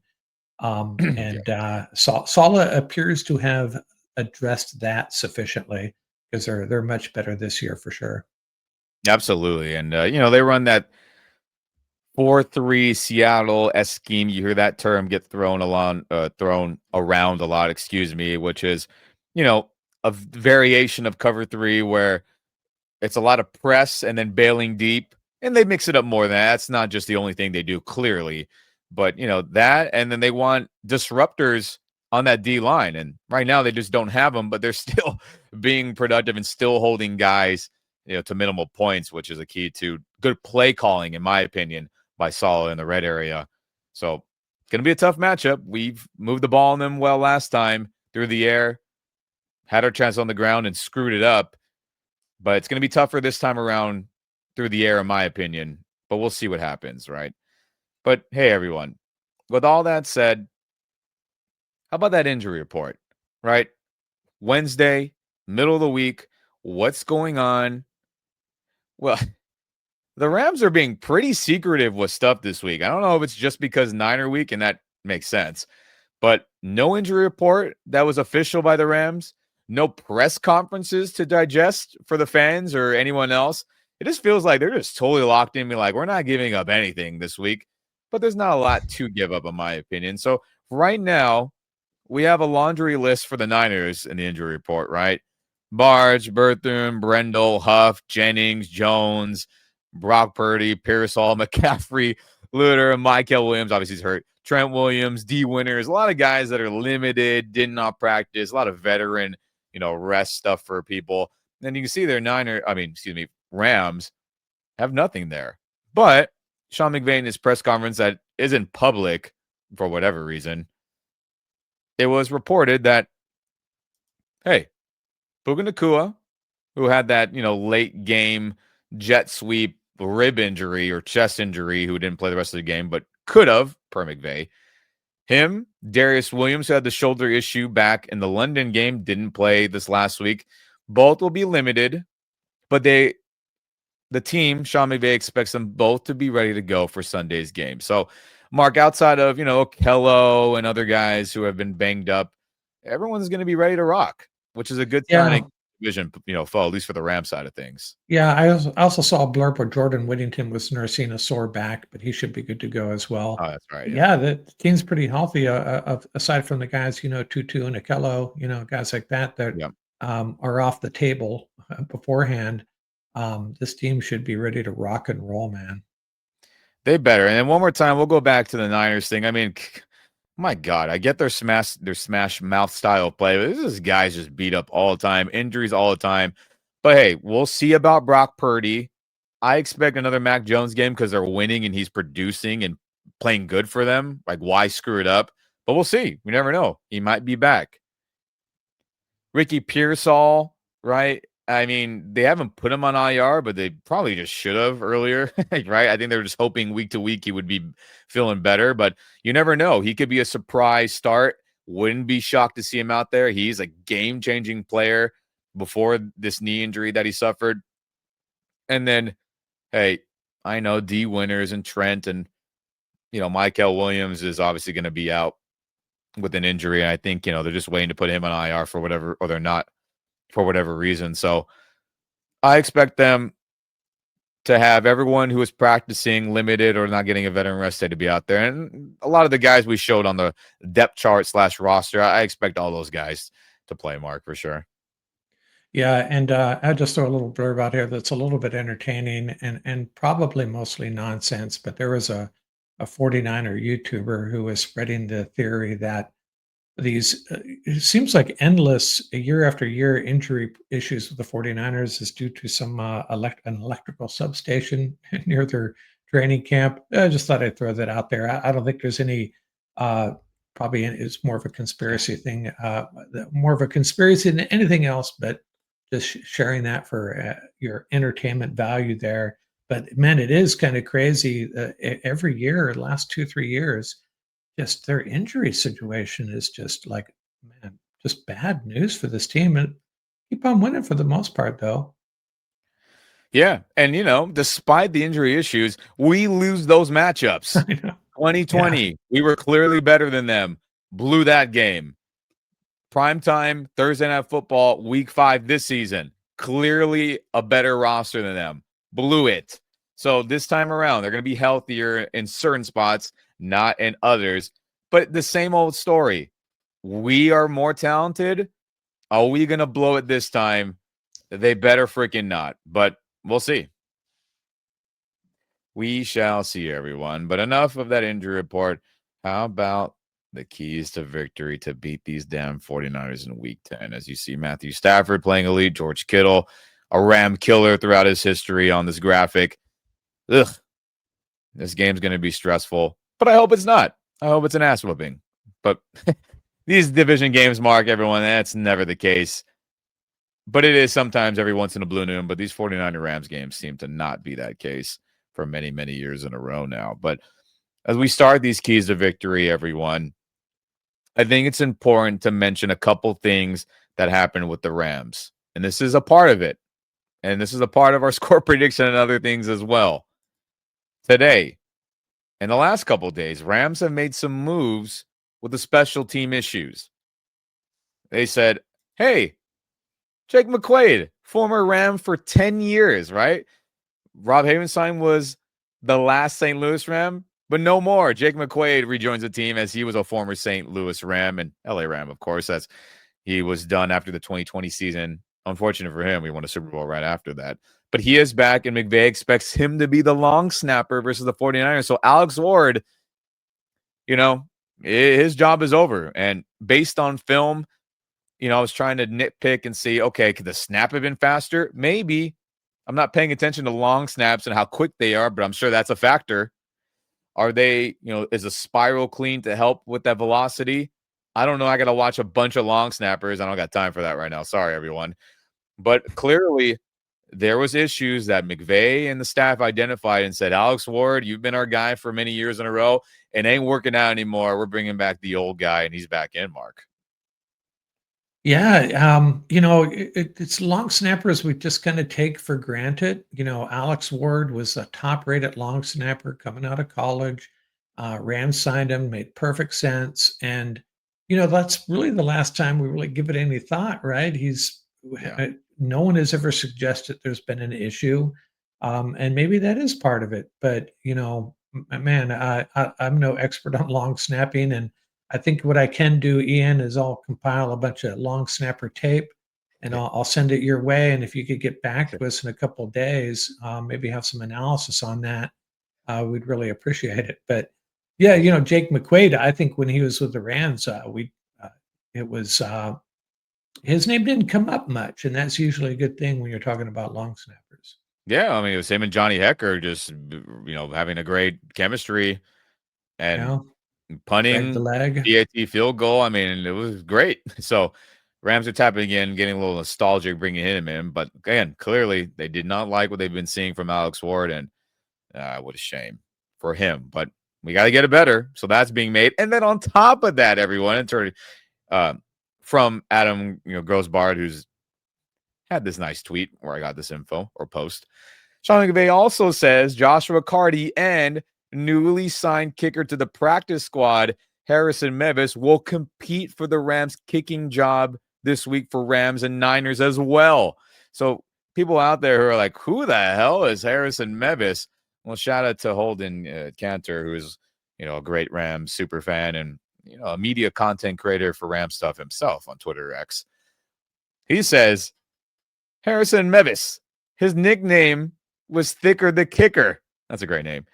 B: Saleh appears to have addressed that sufficiently because they're much better this year for sure.
A: Absolutely. And, they run that 4-3 Seattle scheme. You hear that term get thrown around a lot, which is, a variation of cover 3 where it's a lot of press and then bailing deep, and they mix it up more than that. That's not just the only thing they do, clearly, but that, and then they want disruptors on that D line, and right now they just don't have them, but they're still being productive and still holding guys, to minimal points, which is a key to good play calling, in my opinion, by Saleh in the red area. So it's going to be a tough matchup. We've moved the ball on them well last time through the air, had our chance on the ground and screwed it up. But it's going to be tougher this time around through the air, in my opinion. But we'll see what happens, right? But hey, everyone, with all that said, how about that injury report, right? Wednesday, middle of the week, what's going on? Well, the Rams are being pretty secretive with stuff this week. I don't know if it's just because Niner week, and that makes sense. But no injury report that was official by the Rams. No press conferences to digest for the fans or anyone else. It just feels like they're just totally locked in. Like, we're not giving up anything this week. But there's not a lot to give up, in my opinion. So right now, we have a laundry list for the Niners in the injury report, right? Barge, Berthum, Brendel, Huff, Jennings, Jones, Brock Purdy, Pearsall, McCaffrey, Luter, Michael Williams. Obviously, he's hurt. Trent Williams, D. Winters. A lot of guys that are limited, did not practice. A lot of veteran, rest stuff for people. And you can see their Rams have nothing there. But Sean McVay in his press conference that isn't public for whatever reason, it was reported that, hey, Puka Nacua, who had that, late game jet sweep rib injury or chest injury, who didn't play the rest of the game, but could have, per McVay. Him, Darius Williams, who had the shoulder issue back in the London game, didn't play this last week. Both will be limited, but the team, Sean McVay, expects them both to be ready to go for Sunday's game. So, Mark, outside of, Kello and other guys who have been banged up, everyone's going to be ready to rock, which is a good sign
B: Yeah.
A: of division, foe, at least for the Ram side of things.
B: Yeah, I also saw a blurb where Jordan Whittington was nursing a sore back, but he should be good to go as well.
A: Oh, that's right.
B: But
A: Yeah.
B: yeah, the team's pretty healthy, aside from the guys, Tutu and Akello, guys like that
A: Yeah.
B: are off the table beforehand. This team should be ready to rock and roll, man.
A: They better. And then one more time, we'll go back to the Niners thing. I mean, my God, I get their smash mouth style play, but this is guys just beat up all the time, injuries all the time. But hey, we'll see about Brock Purdy. I expect another Mac Jones game because they're winning and he's producing and playing good for them. Like, why screw it up? But we'll see. We never know. He might be back. Ricky Pearsall, right? I mean, they haven't put him on IR, but they probably just should have earlier, right? I think they were just hoping week to week he would be feeling better, but you never know. He could be a surprise start. Wouldn't be shocked to see him out there. He's a game-changing player before this knee injury that he suffered. And then, hey, I know D Winters and Trent and, Michael Williams is obviously going to be out with an injury. And I think, they're just waiting to put him on IR for whatever, or they're not for whatever reason. So I expect them to have everyone who is practicing limited or not getting a veteran rest day to be out there. And a lot of the guys we showed on the depth chart / roster, I expect all those guys to play, Mark, for sure.
B: Yeah, and I'll just throw a little blurb out here that's a little bit entertaining and probably mostly nonsense, but there was a 49er YouTuber who was spreading the theory that these it seems like endless year after year injury issues with the 49ers is due to some an electrical substation near their training camp. I just thought I'd throw that out there. I don't think there's any uh, probably it's more of a conspiracy thing, more of a conspiracy than anything else, but just sharing that for your entertainment value there. But man, it is kind of crazy. Every year, last 2 3 years, just their injury situation is just like, man, just bad news for this team, and keep on winning for the most part, though.
A: Yeah. And, despite the injury issues, we lose those matchups.
B: I know. Yeah.
A: 2020, we were clearly better than them, blew that game. Primetime Thursday Night Football, week 5 this season, clearly a better roster than them, blew it. So this time around, they're going to be healthier in certain spots, not in others. But the same old story. We are more talented. Are we going to blow it this time? They better freaking not. But we'll see. We shall see, everyone. But enough of that injury report. How about the keys to victory to beat these damn 49ers in week 10? As you see, Matthew Stafford playing elite, George Kittle, a Ram killer throughout his history on this graphic. Ugh. This game's going to be stressful, but I hope it's not. I hope it's an ass whooping. But these division games, Mark, everyone, that's never the case. But it is sometimes every once in a blue moon. But these 49er Rams games seem to not be that case for many, many years in a row now. But as we start these keys to victory, everyone, I think it's important to mention a couple things that happened with the Rams. And this is a part of it. And this is a part of our score prediction and other things as well. Today, in the last couple of days, Rams have made some moves with the special team issues. They said, hey, Jake McQuaid, former Ram for 10 years, right? Rob Havenstein was the last St. Louis Ram, but no more. Jake McQuaid rejoins the team as he was a former St. Louis Ram and LA Ram, of course, as he was done after the 2020 season. Unfortunate for him, we won a Super Bowl right after that. But he is back, and McVay expects him to be the long snapper versus the 49ers. So Alex Ward, his job is over. And based on film, I was trying to nitpick and see, okay, could the snap have been faster? Maybe. I'm not paying attention to long snaps and how quick they are, but I'm sure that's a factor. Are they, is a spiral clean to help with that velocity? I don't know. I got to watch a bunch of long snappers. I don't got time for that right now. Sorry, everyone. But clearly, there was issues that McVay and the staff identified and said, Alex Ward, you've been our guy for many years in a row. It ain't working out anymore. We're bringing back the old guy, and he's back in, Mark.
B: Yeah, it's long snappers we just kinda take for granted. Alex Ward was a top-rated long snapper coming out of college. Rams signed him, made perfect sense, and, that's really the last time we really give it any thought, right?
A: Yeah.
B: No one has ever suggested there's been an issue, and maybe that is part of it, but, man, I'm no expert on long snapping, and I think what I can do, Ian, is I'll compile a bunch of long snapper tape and
A: Yeah.
B: I'll send it your way. And if you could get back to us in a couple of days, maybe have some analysis on that, we'd really appreciate it. But yeah, Jake McQuaid, I think when he was with the Rams, it was his name didn't come up much, and that's usually a good thing when you're talking about long snappers.
A: Yeah, I mean, it was him and Johnny Hecker just, having a great chemistry and
B: You Greg the
A: punting,
B: leg.
A: PAT field goal. I mean, it was great. So Rams are tapping again, getting a little nostalgic, bringing him in. But again, clearly they did not like what they've been seeing from Alex Ward, and what a shame for him. But we got to get it better. So that's being made. And then on top of that, everyone, uh, from Adam, Grossbard, who's had this nice tweet where I got this info or post. Sean McVay also says Joshua Carty and newly signed kicker to the practice squad, Harrison Mevis, will compete for the Rams kicking job this week for Rams and Niners as well. So people out there who are like, who the hell is Harrison Mevis? Well, shout out to Holden Cantor, who's, a great Rams super fan and, a media content creator for Ram stuff himself on Twitter X. He says, Harrison Mevis, his nickname was Thicker the Kicker. That's a great name.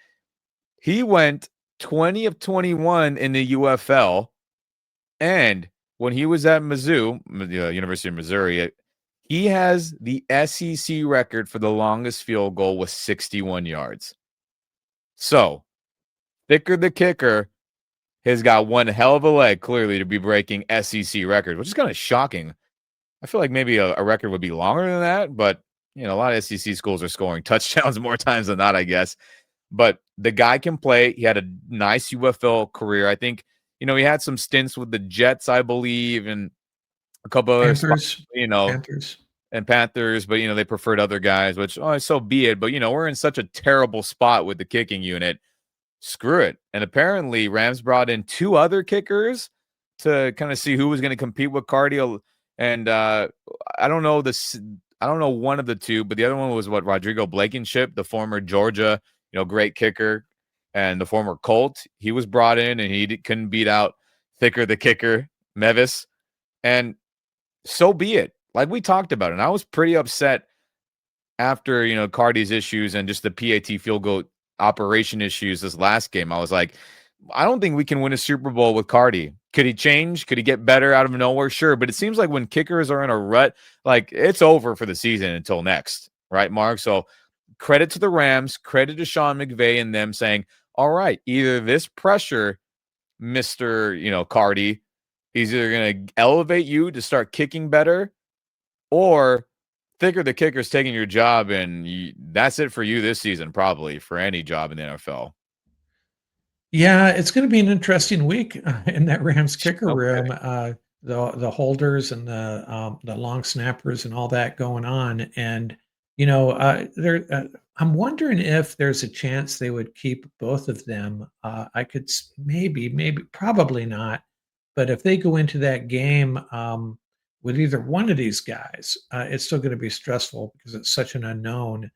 A: He went 20 of 21 in the UFL. And when he was at Mizzou, University of Missouri, he has the SEC record for the longest field goal with 61 yards. So, Thicker the Kicker has got one hell of a leg, clearly, to be breaking SEC records, which is kind of shocking. I feel like maybe a record would be longer than that, but a lot of SEC schools are scoring touchdowns more times than not, I guess. But the guy can play. He had a nice UFL career. I think, he had some stints with the Jets, I believe, and a couple other spots,
B: Panthers. Panthers.
A: and Panthers, but they preferred other guys, which so be it. But we're in such a terrible spot with the kicking unit. Screw it. And apparently Rams brought in two other kickers to kind of see who was going to compete with Cardio. And I don't know this. I don't know one of the two, but the other one was Rodrigo Blankenship, the former Georgia, great kicker, and the former Colt. He was brought in, and he couldn't beat out Thicker the Kicker, Mevis. And so be it. Like we talked about it. And I was pretty upset after, Cardi's issues and just the PAT field goal operation issues this last game. I was like, I don't think we can win a Super Bowl with Cardi. Could he change? Could he get better out of nowhere? Sure. But it seems like when kickers are in a rut, like it's over for the season until next, right, Mark? So credit to the Rams, credit to Sean McVay and them saying, all right, either this pressure, Mr. Cardi, he's either going to elevate you to start kicking better, or Thicker the Kicker's taking your job, and that's it for you this season, probably for any job in the NFL.
B: Yeah, it's gonna be an interesting week in that Rams kicker
A: Okay.
B: room. The holders and the long snappers and all that going on, and there. I'm wondering if there's a chance they would keep both of them. I could maybe, probably not, but if they go into that game with either one of these guys, it's still going to be stressful because it's such an unknown.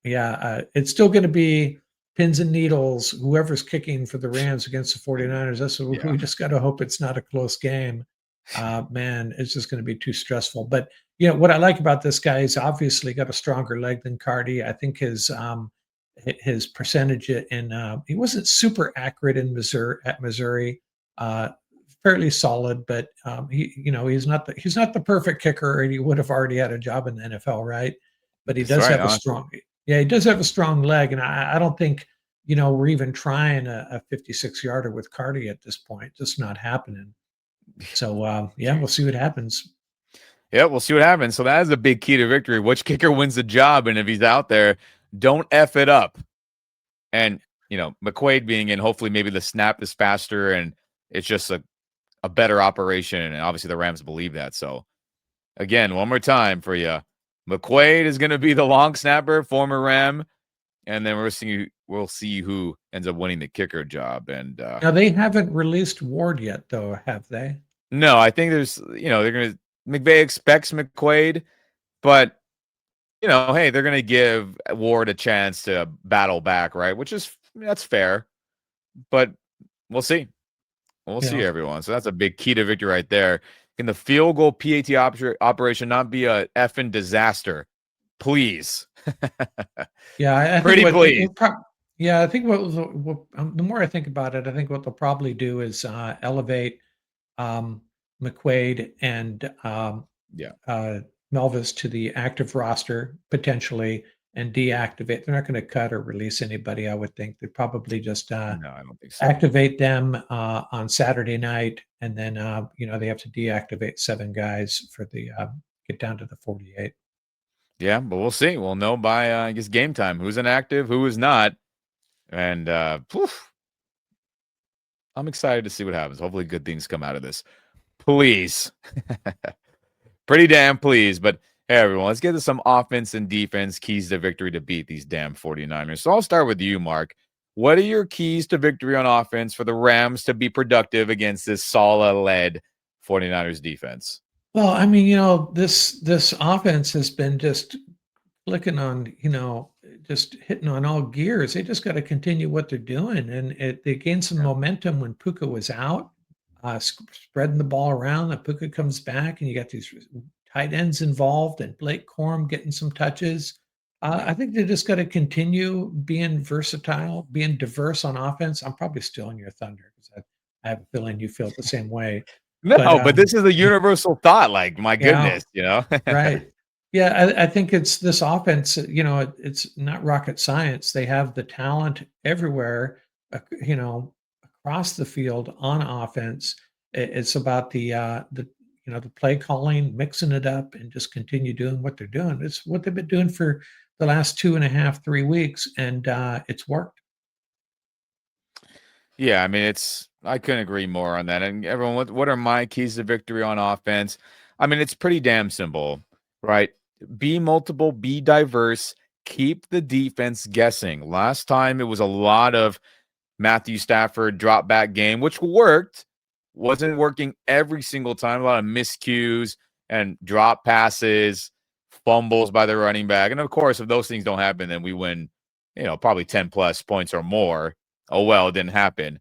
B: It's still going to be pins and needles, whoever's kicking for the Rams against the 49ers. That's what
A: Yeah.
B: we just got to hope it's not a close game. Man, it's just going to be too stressful. But what I like about this guy is obviously got a stronger leg than Cardi. I think his percentage in he wasn't super accurate in Missouri. Uh, Fairly solid, but he's not the perfect kicker, and he would have already had a job in the NFL, right? But he
A: That's
B: does
A: right,
B: have a
A: honestly.
B: strong yeah, he does have a strong leg, and I don't think, we're even trying a 56-yarder with Cardi at this point. Just not happening. So, yeah, we'll see what happens.
A: Yeah, we'll see what happens. So that is a big key to victory. Which kicker wins the job? And if he's out there, don't F it up. And, McQuaid being in, hopefully maybe the snap is faster and it's just a a better operation, and obviously the Rams believe that. So again, one more time for you. McQuaid is going to be the long snapper, former Ram, and then we'll see who ends up winning the kicker job. And
B: Now they haven't released Ward yet, though, have they?
A: no, I think they're going to McVay expects McQuaid, but hey, they're going to give Ward a chance to battle back, right? That's fair, but we'll see. We'll see,
B: Yeah.
A: everyone. So that's a big key to victory right there. Can the field goal PAT operation not be a effing disaster? Please.
B: Yeah, I think
A: Pretty
B: what
A: please.
B: yeah, I think the more I think about it, I think what they'll probably do is elevate McQuaid and
A: Yeah.
B: Melvis to the active roster potentially and deactivate. They're not going to cut or release anybody. I would think they'd probably just
A: No, I don't think so.
B: activate them on Saturday night, and then they have to deactivate 7 guys for the get down to the 48.
A: Yeah, but we'll see. We'll know by I guess game time who's inactive, who is not. And I'm excited to see what happens. Hopefully good things come out of this. Please. Pretty damn please. But hey, everyone, let's get to some offense and defense keys to victory to beat these damn 49ers. So I'll start with you, Mark. What are your keys to victory on offense for the Rams to be productive against this Saleh-led 49ers defense?
B: Well, I mean, this offense has been just clicking on, just hitting on all gears. They just got to continue what they're doing, and they gained some momentum when Puka was out, spreading the ball around. And Puka comes back, and you got these tight ends involved, and Blake Corum getting some touches. I think they just got to continue being versatile, being diverse on offense. I'm probably stealing your thunder because I have a feeling you feel the same way.
A: No, but this is a universal thought. Like, my
B: Yeah,
A: goodness, you know?
B: right. Yeah, I think it's this offense, it's not rocket science. They have the talent everywhere, across the field on offense. It's about the play calling, mixing it up, and just continue doing what they're doing. It's what they've been doing for the last 2.5, 3 weeks, and it's worked.
A: Yeah, I mean, I couldn't agree more on that. And everyone, what are my keys to victory on offense? I mean, it's pretty damn simple, right? Be multiple, be diverse, keep the defense guessing. Last time it was a lot of Matthew Stafford drop back game, which worked, wasn't working every single time. A lot of miscues and drop passes, fumbles by the running back. And of course, if those things don't happen, then we win, probably 10 plus points or more. Oh, well, it didn't happen.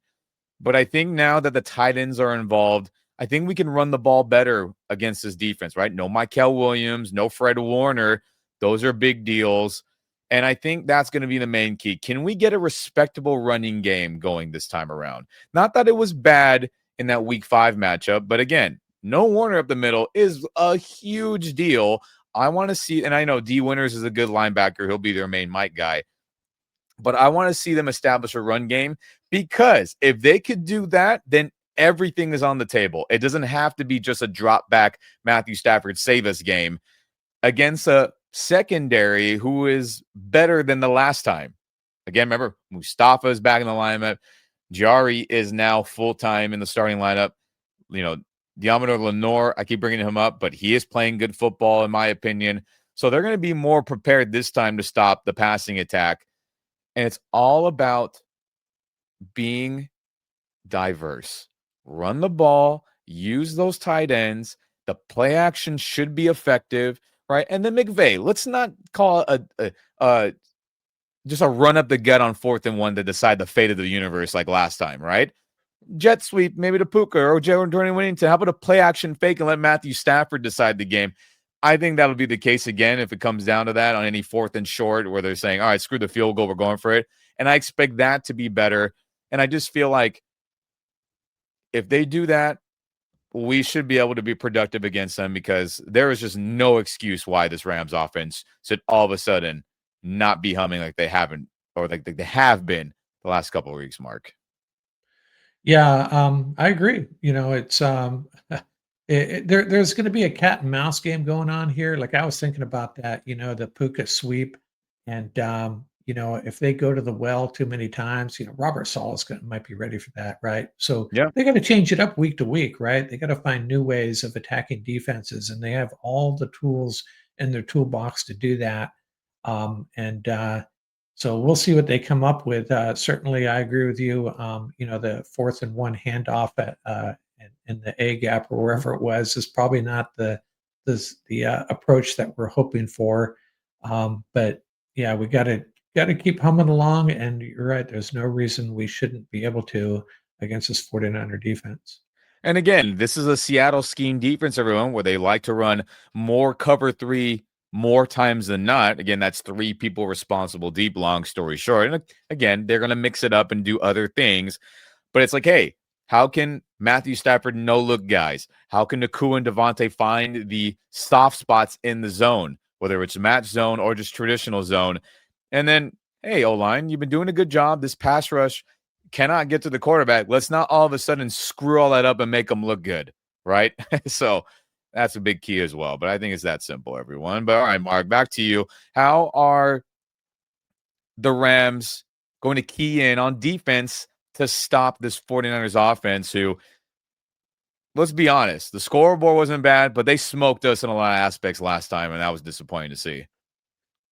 A: But I think now that the tight ends are involved, I think we can run the ball better against this defense, right? No Mykel Williams, no Fred Warner. Those are big deals. And I think that's going to be the main key. Can we get a respectable running game going this time around? Not that it was bad in that week 5 matchup, but again, no Warner up the middle is a huge deal. I want to see, and I know D Winters is a good linebacker. He'll be their main Mike guy. But I want to see them establish a run game, because if they could do that, then everything is on the table. It doesn't have to be just a drop back Matthew Stafford save us game against a secondary who is better than the last time. Again, remember, Mustafa is back in the lineup. Jari is now full-time in the starting lineup. Deommodore Lenoir, I keep bringing him up, but he is playing good football, in my opinion. So they're going to be more prepared this time to stop the passing attack. And it's all about being diverse. Run the ball, use those tight ends. The play action should be effective, right? And then McVay, let's not call it just a run up the gut on 4th and 1 to decide the fate of the universe like last time, right? Jet sweep, maybe to Puka or Jordan Winnington. How about a play action fake and let Matthew Stafford decide the game? I think that'll be the case again if it comes down to that on any 4th and short where they're saying, all right, screw the field goal, we're going for it. And I expect that to be better. And I just feel like if they do that, we should be able to be productive against them, because there is just no excuse why this Rams offense should all of a sudden not be humming like they haven't, or like they have been the last couple of weeks, Mark.
B: Yeah, I agree. It's there's going to be a cat and mouse game going on here. Like I was thinking about that, the Puka sweep, and if they go to the well too many times, Robert Saleh's might be ready for that, right? So
A: Yeah.
B: they got to change it up week to week, right? They got to find new ways of attacking defenses, and they have all the tools in their toolbox to do that. And so we'll see what they come up with. Certainly, I agree with you. The 4th-and-1 handoff in the A gap or wherever it was is probably not the approach that we're hoping for. But yeah, we got to keep humming along. And you're right. There's no reason we shouldn't be able to against this 49er defense.
A: And again, this is a Seattle scheme defense, everyone, where they like to run more cover three more times than not. Again, that's 3 people responsible deep, long story short. And again, they're going to mix it up and do other things. But it's like, hey, how can Matthew Stafford no-look guys? How can Nakua and Devontae find the soft spots in the zone, whether it's match zone or just traditional zone? And then, hey, O-line, you've been doing a good job. This pass rush cannot get to the quarterback. Let's not all of a sudden screw all that up and make them look good, right? So that's a big key as well. But I think it's that simple, everyone. But all right, Mark, back to you. How are the Rams going to key in on defense to stop this 49ers offense who, let's be honest, the scoreboard wasn't bad, but they smoked us in a lot of aspects last time, and that was disappointing to see.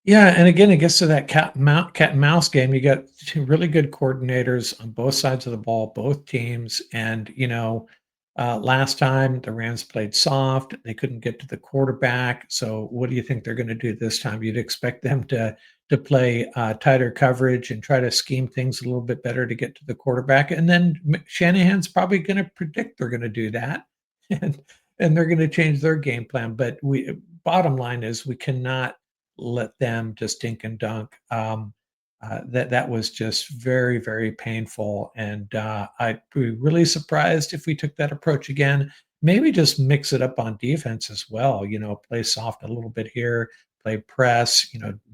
B: Yeah, and again, it gets to that cat and mouse game. You got 2 really good coordinators on both sides of the ball, both teams, and last time the Rams played soft; they couldn't get to the quarterback. So, what do you think they're going to do this time? You'd expect them to play tighter coverage and try to scheme things a little bit better to get to the quarterback. And then Shanahan's probably going to predict they're going to do that, and and they're going to change their game plan. But bottom line is we cannot let them just dink and dunk. That was just very, very painful, and I'd be really surprised if we took that approach again. Maybe just mix it up on defense as well. Play soft a little bit here, play press.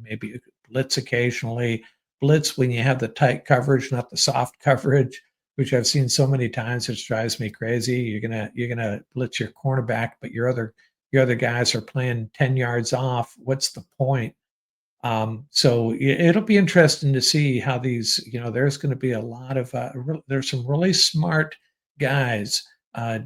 B: Maybe blitz occasionally. Blitz when you have the tight coverage, not the soft coverage, which I've seen so many times, which drives me crazy. You're gonna blitz your cornerback, but your other guys are playing 10 yards off. What's the point? So it'll be interesting to see how these, there's going to be a lot of, there's some really smart guys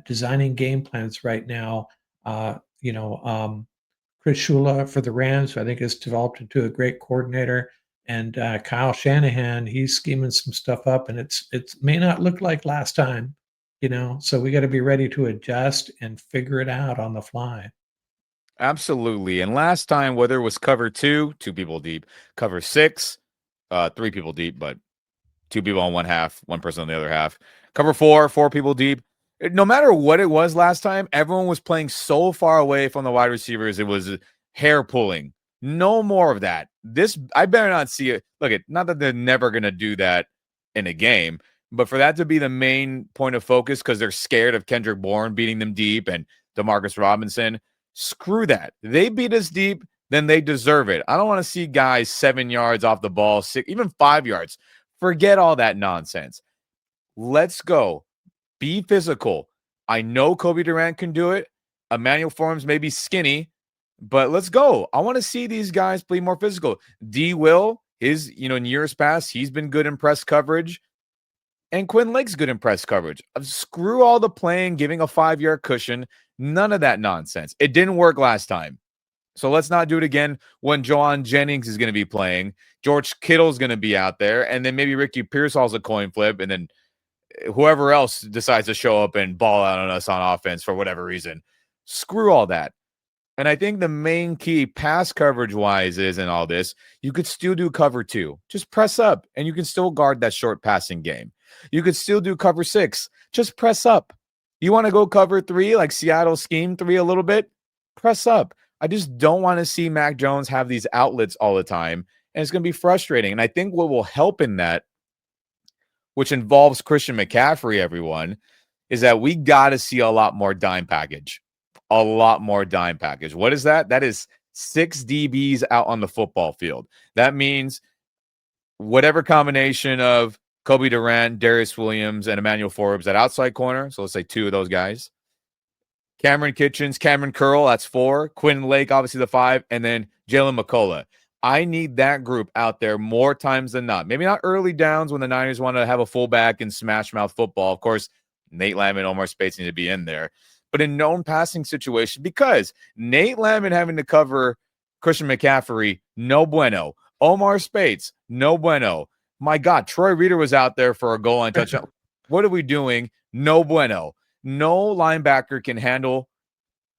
B: designing game plans right now. Chris Shula for the Rams, I think, has developed into a great coordinator. And Kyle Shanahan, he's scheming some stuff up, and it may not look like last time, So we got to be ready to adjust and figure it out on the fly.
A: Absolutely. And last time, whether it was cover 2, 2 people deep, cover 6, 3 people deep, but 2 people on one half, 1 person on the other half, cover 4, 4 people deep. No matter what it was last time, everyone was playing so far away from the wide receivers. It was hair pulling. No more of that. I better not see it. Look, not that they're never going to do that in a game, but for that to be the main point of focus because they're scared of Kendrick Bourne beating them deep and Demarcus Robinson. Screw that. They beat us deep, then they deserve it. I don't want to see guys 7 yards off the ball, 6, even 5 yards. Forget all that nonsense. Let's go. Be physical. I know Kobe Durant can do it. Emmanuel Forbes may be skinny, but let's go. I want to see these guys play more physical. D. Will, in years past, he's been good in press coverage. And Quinn Lake's good in press coverage. Screw all the playing, giving a 5-yard cushion. None of that nonsense. It didn't work last time. So let's not do it again when Jawan Jennings is going to be playing. George Kittle's going to be out there. And then maybe Ricky Pearsall's a coin flip. And then whoever else decides to show up and ball out on us on offense for whatever reason. Screw all that. And I think the main key pass coverage-wise is in all this, you could still do cover 2. Just press up, and you can still guard that short passing game. You could still do cover 6. Just press up. You want to go cover 3, like Seattle scheme 3 a little bit? Press up. I just don't want to see Mac Jones have these outlets all the time, and it's going to be frustrating. And I think what will help in that, which involves Christian McCaffrey, everyone, is that we got to see a lot more dime package. A lot more dime package. What is that? That is 6 DBs out on the football field. That means whatever combination of Kobe Durant, Darius Williams, and Emmanuel Forbes at outside corner. So let's say 2 of those guys. Cameron Kitchens, Cameron Curl, that's 4. Quinn Lake, obviously the 5. And then Jalen McCullough. I need that group out there more times than not. Maybe not early downs when the Niners want to have a fullback and smash mouth football. Of course, Nate Lamb and Omar Speights need to be in there. But in known passing situation, because Nate Lamb having to cover Christian McCaffrey, no bueno. Omar Speights, no bueno. My God, Troy Reader was out there for a goal line touchdown. What are we doing? No bueno. No linebacker can handle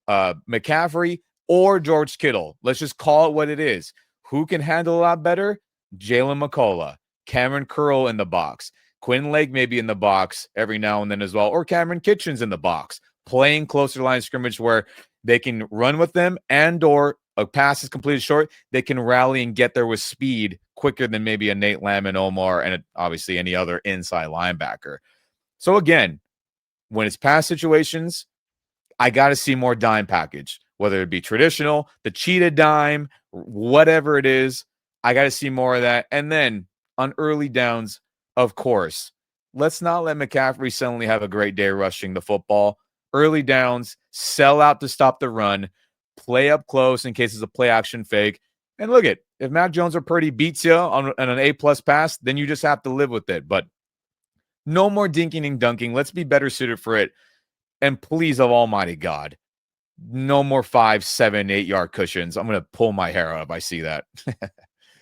A: McCaffrey or George Kittle. Let's just call it what it is. Who can handle a lot better? Jalen McCullough, Cameron Curl in the box. Quinn Lake may be in the box every now and then as well, or Cameron Kitchens in the box, playing closer line scrimmage where they can run with them and or a pass is completed short, they can rally and get there with speed quicker than maybe a Nate Lamb and Omar and obviously any other inside linebacker. So again, when it's pass situations, I got to see more dime package, whether it be traditional, the cheetah dime, whatever it is. I got to see more of that. And then on early downs, of course, let's not let McCaffrey suddenly have a great day rushing the football. Early downs, sell out to stop the run, play up close in case it's a play action fake. And look at, if Mac Jones or Purdy beats you on an A-plus pass, then you just have to live with it. But no more dinking and dunking. Let's be better suited for it. And please, of Almighty God, no more 5, 7, 8 yard cushions. I'm going to pull my hair out if I see that.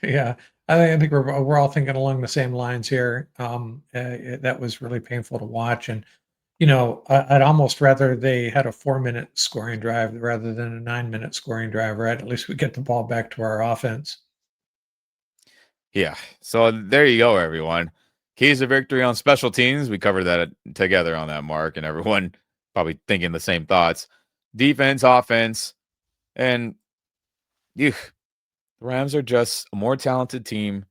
B: Yeah, I think we're all thinking along the same lines here. That was really painful to watch, and I'd almost rather they had a 4-minute scoring drive rather than a 9-minute scoring drive. Right? At least we get the ball back to our offense.
A: Yeah. So there you go, everyone. Keys to victory on special teams. We covered that together on that, Mark, and everyone probably thinking the same thoughts. Defense, offense, and the Rams are just a more talented team.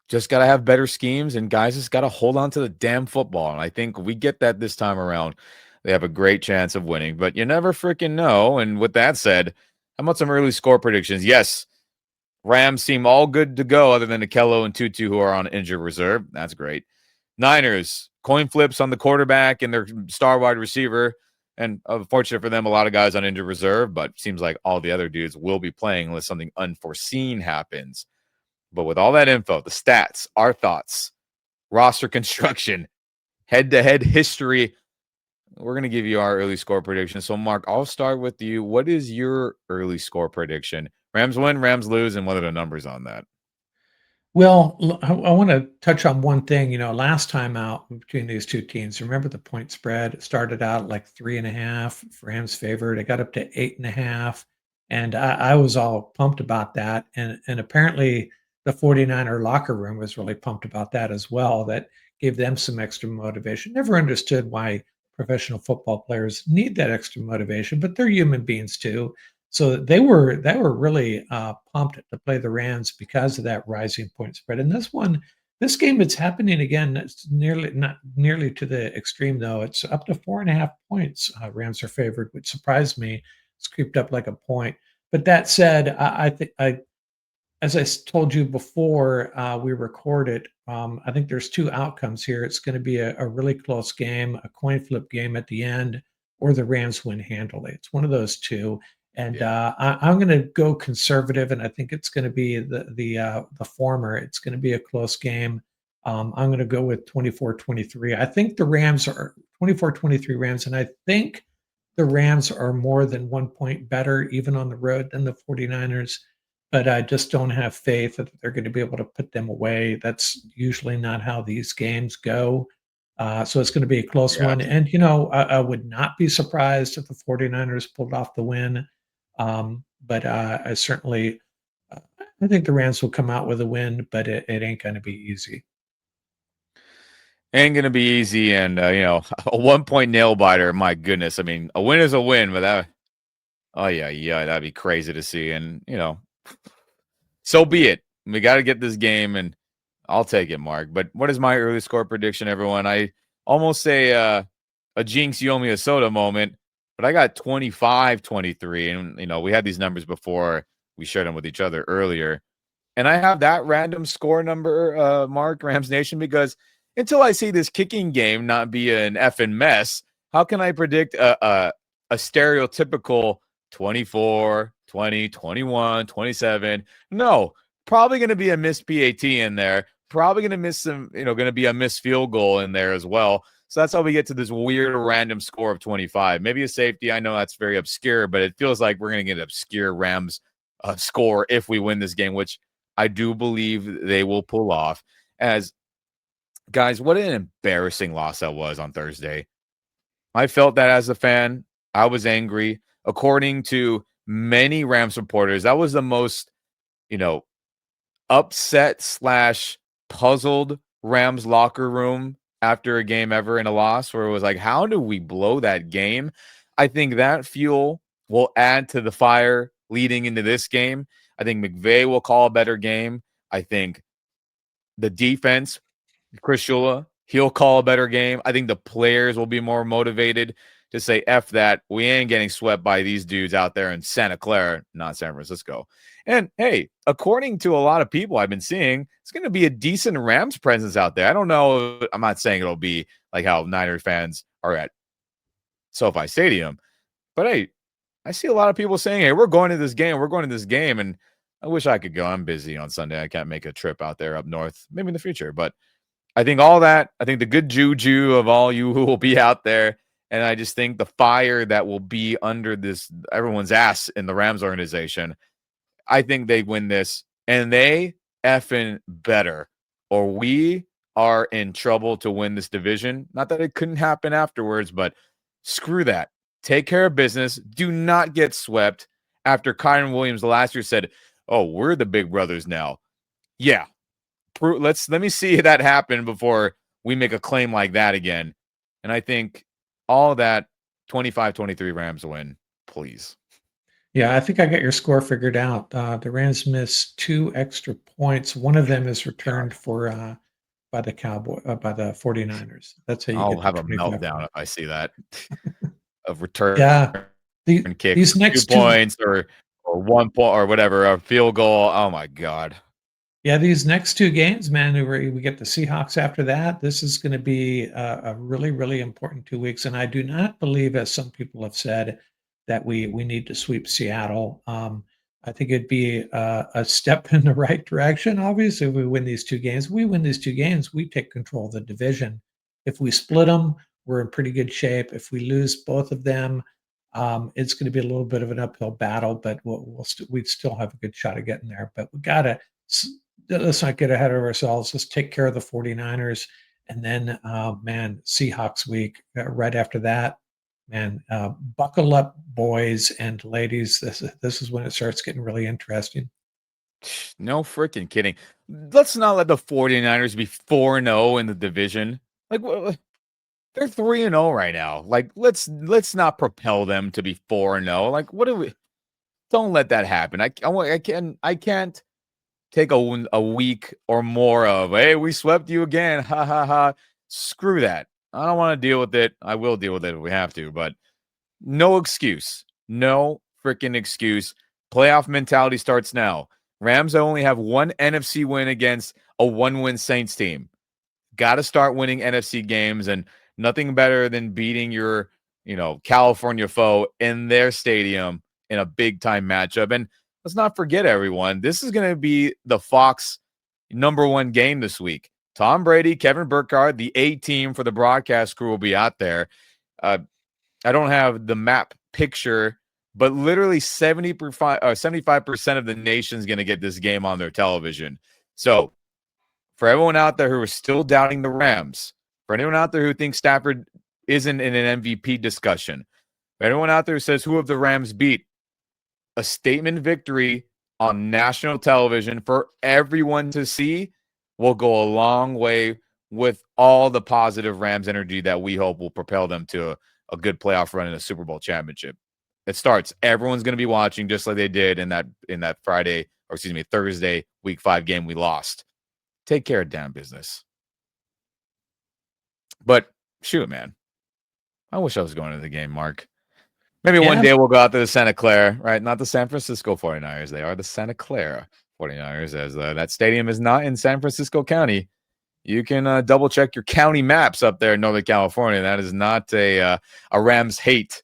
A: Just got to have better schemes, and guys just got to hold on to the damn football. And I think we get that this time around. They have a great chance of winning, but you never freaking know. And with that said, how about some early score predictions? Yes, Rams seem all good to go other than Akello and Tutu who are on injured reserve. That's great. Niners, coin flips on the quarterback and their star wide receiver. And unfortunate for them, a lot of guys on injured reserve, but seems like all the other dudes will be playing unless something unforeseen happens. But with all that info, the stats, our thoughts, roster construction, head-to-head history, we're going to give you our early score prediction. So, Mark, I'll start with you. What is your early score prediction? Rams win, Rams lose, and what are the numbers on that?
B: Well, I want to touch on one thing. Last time out between these two teams, remember the point spread? It started out like 3.5, Rams favored. It got up to 8.5. And I was all pumped about that. And apparently the 49er locker room was really pumped about that as well. That gave them some extra motivation. Never understood why professional football players need that extra motivation, but they're human beings too. So they were really pumped to play the Rams because of that rising point spread. And this game, it's happening again. It's not nearly to the extreme though. It's up to 4.5 points. Rams are favored, which surprised me. It's creeped up like a point. But that said, I think as I told you before we recorded, I think there's two outcomes here. It's going to be a really close game, a coin flip game at the end, or the Rams win handily. It's one of those two. And I'm going to go conservative, and I think it's going to be the former. It's going to be a close game. I'm going to go with 24-23. I think the Rams are 24-23 Rams, and I think the Rams are more than 1 point better, even on the road, than the 49ers. But I just don't have faith that they're going to be able to put them away. That's usually not how these games go. So it's going to be a close one. And, I would not be surprised if the 49ers pulled off the win. But I certainly, I think the Rams will come out with a win, but it ain't going to be easy.
A: Ain't going to be easy. And, a 1 point nail biter, my goodness. I mean, a win is a win, but that'd be crazy to see. And, so be it. We got to get this game, and I'll take it, Mark. But what is my early score prediction, everyone? I almost say a jinx, you owe me a soda moment. But I got 25-23, and, we had these numbers before. We shared them with each other earlier. And I have that random score number, Mark, Rams Nation, because until I see this kicking game not be an effing mess, how can I predict a stereotypical 24, 20, 21, 27. No, probably going to be a missed PAT in there. Probably going to miss some, going to be a missed field goal in there as well. So that's how we get to this weird random score of 25. Maybe a safety. I know that's very obscure, but it feels like we're going to get an obscure Rams score if we win this game, which I do believe they will pull off. As guys, what an embarrassing loss that was on Thursday. I felt that as a fan. I was angry. According to many Rams supporters, that was the most, upset / puzzled Rams locker room after a game ever in a loss, where it was like, how do we blow that game? I think that fuel will add to the fire leading into this game. I think McVay will call a better game. I think the defense, Chris Shula, he'll call a better game. I think the players will be more motivated to say, F that. We ain't getting swept by these dudes out there in Santa Clara, not San Francisco. And hey, according to a lot of people I've been seeing, it's going to be a decent Rams presence out there. I don't know. I'm not saying it'll be like how Niner fans are at SoFi Stadium. But hey, I see a lot of people saying, hey, we're going to this game. We're going to this game. And I wish I could go. I'm busy on Sunday. I can't make a trip out there up north, maybe in the future. But I think all that, I think the good juju of all you who will be out there, and I just think the fire that will be under this everyone's ass in the Rams organization, I think they win this, and they effing better, or we are in trouble to win this division. Not that it couldn't happen afterwards, but screw that. Take care of business. Do not get swept. After Kyren Williams last year said, oh, we're the big brothers now. Yeah. Let me see that happen before we make a claim like that again. And I think all that 25-23 Rams win, please.
B: Yeah, I think I got your score figured out. The Rams missed 2 extra points. One of them is returned for by the 49ers. That's how you
A: I'll
B: get
A: have a
B: 25
A: meltdown
B: points.
A: if I see that of return.
B: Yeah.
A: Kick
B: These next
A: 2 points or 1 point or whatever, a field goal. Oh my God.
B: Yeah, these next 2 games, man, we get the Seahawks after that. This is going to be a really, really important 2 weeks. And I do not believe, as some people have said, that we need to sweep Seattle. I think it'd be a step in the right direction. Obviously, if we win these 2 games, we take control of the division. If we split them, we're in pretty good shape. If we lose both of them, it's going to be a little bit of an uphill battle, but we'd still have a good shot of getting there. But let's not get ahead of ourselves. Let's take care of the 49ers. And then, Seahawks week right after that, man, buckle up, boys and ladies. This is when it starts getting really interesting.
A: No freaking kidding. Let's not let the 49ers be 4-0 in the division. Like, they're 3-0 right now. Like, let's not propel them to be 4-0. Like, what do we? Don't let that happen. I can't take a week or more of, hey, we swept you again. Ha ha ha. Screw that. I don't want to deal with it. I will deal with it if we have to, but no excuse. No freaking excuse. Playoff mentality starts now. Rams only have 1 NFC win against a 1-win Saints team. Got to start winning NFC games, and nothing better than beating your, California foe in their stadium in a big time matchup. And let's not forget, everyone, this is going to be the Fox #1 game this week. Tom Brady, Kevin Burkhardt, the A team for the broadcast crew will be out there. I don't have the map picture, but literally 75% of the nation's going to get this game on their television. So for everyone out there who is still doubting the Rams, for anyone out there who thinks Stafford isn't in an MVP discussion, for anyone out there who says, who have the Rams beat? A statement victory on national television for everyone to see will go a long way with all the positive Rams energy that we hope will propel them to a good playoff run in a Super Bowl championship. It starts. Everyone's going to be watching just like they did in that Thursday week 5 game we lost. Take care of damn business. But shoot, man. I wish I was going to the game, Mark. Maybe one day we'll go out to the Santa Clara, right? Not the San Francisco 49ers. They are the Santa Clara 49ers, as that stadium is not in San Francisco County. You can double check your county maps up there in Northern California. That is not a Rams hate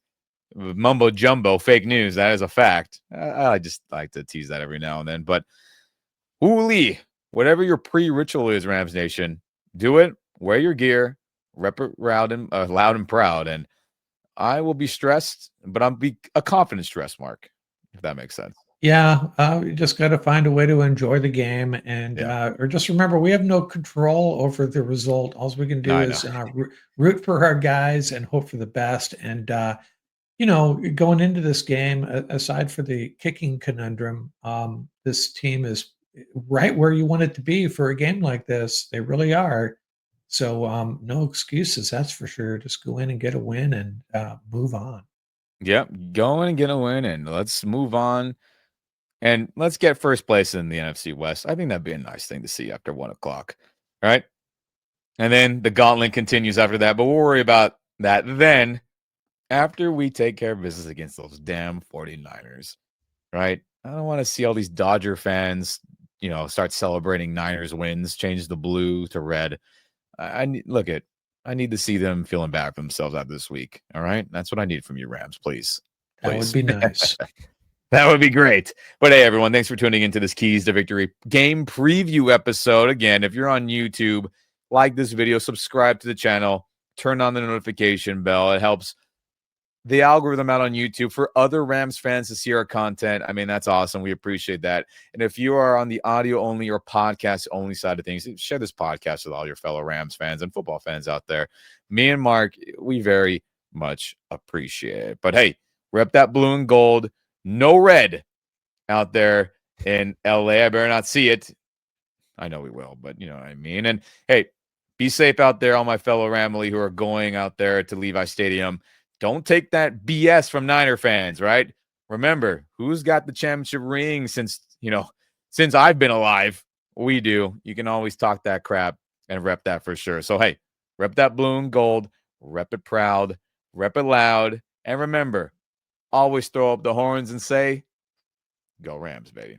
A: mumbo jumbo, fake news. That is a fact. I just like to tease that every now and then. But Lee, whatever your pre-ritual is, Rams Nation, do it. Wear your gear, rep it loud and proud. And I will be stressed, but I'll be a confident stress, Mark, if that makes sense.
B: Yeah, you just got to find a way to enjoy the game, and or just remember we have no control over the result. All we can do is root for our guys and hope for the best. And going into this game, aside for the kicking conundrum, this team is right where you want it to be for a game like this. They really are. So no excuses, that's for sure. Just go in and get a win and move on.
A: Yep, go in and get a win, and let's move on. And let's get first place in the NFC West. I think that'd be a nice thing to see after 1 o'clock. All right. And then the gauntlet continues after that, but we'll worry about that then after we take care of business against those damn 49ers. Right. I don't want to see all these Dodger fans, start celebrating Niners wins, change the blue to red. I need to see them feeling bad for themselves out this week. All right. That's what I need from you, Rams, please.
B: That would be nice.
A: That would be great. But hey, everyone, thanks for tuning into this Keys to Victory game preview episode. Again, if you're on YouTube, like this video, subscribe to the channel, turn on the notification bell. It helps the algorithm out on YouTube for other Rams fans to see our content. I mean, that's awesome. We appreciate that. And if you are on the audio only or podcast only side of things, share this podcast with all your fellow Rams fans and football fans out there. Me and Mark, we very much appreciate it. But hey, rep that blue and gold. No red out there in LA. I better not see it. I know we will, but you know what I mean. And hey, be safe out there, all my fellow Ramley who are going out there to Levi Stadium. Don't take that BS from Niner fans, right? Remember, who's got the championship ring since I've been alive? We do. You can always talk that crap and rep that for sure. So hey, rep that blue and gold, rep it proud, rep it loud, and remember, always throw up the horns and say, go Rams, baby.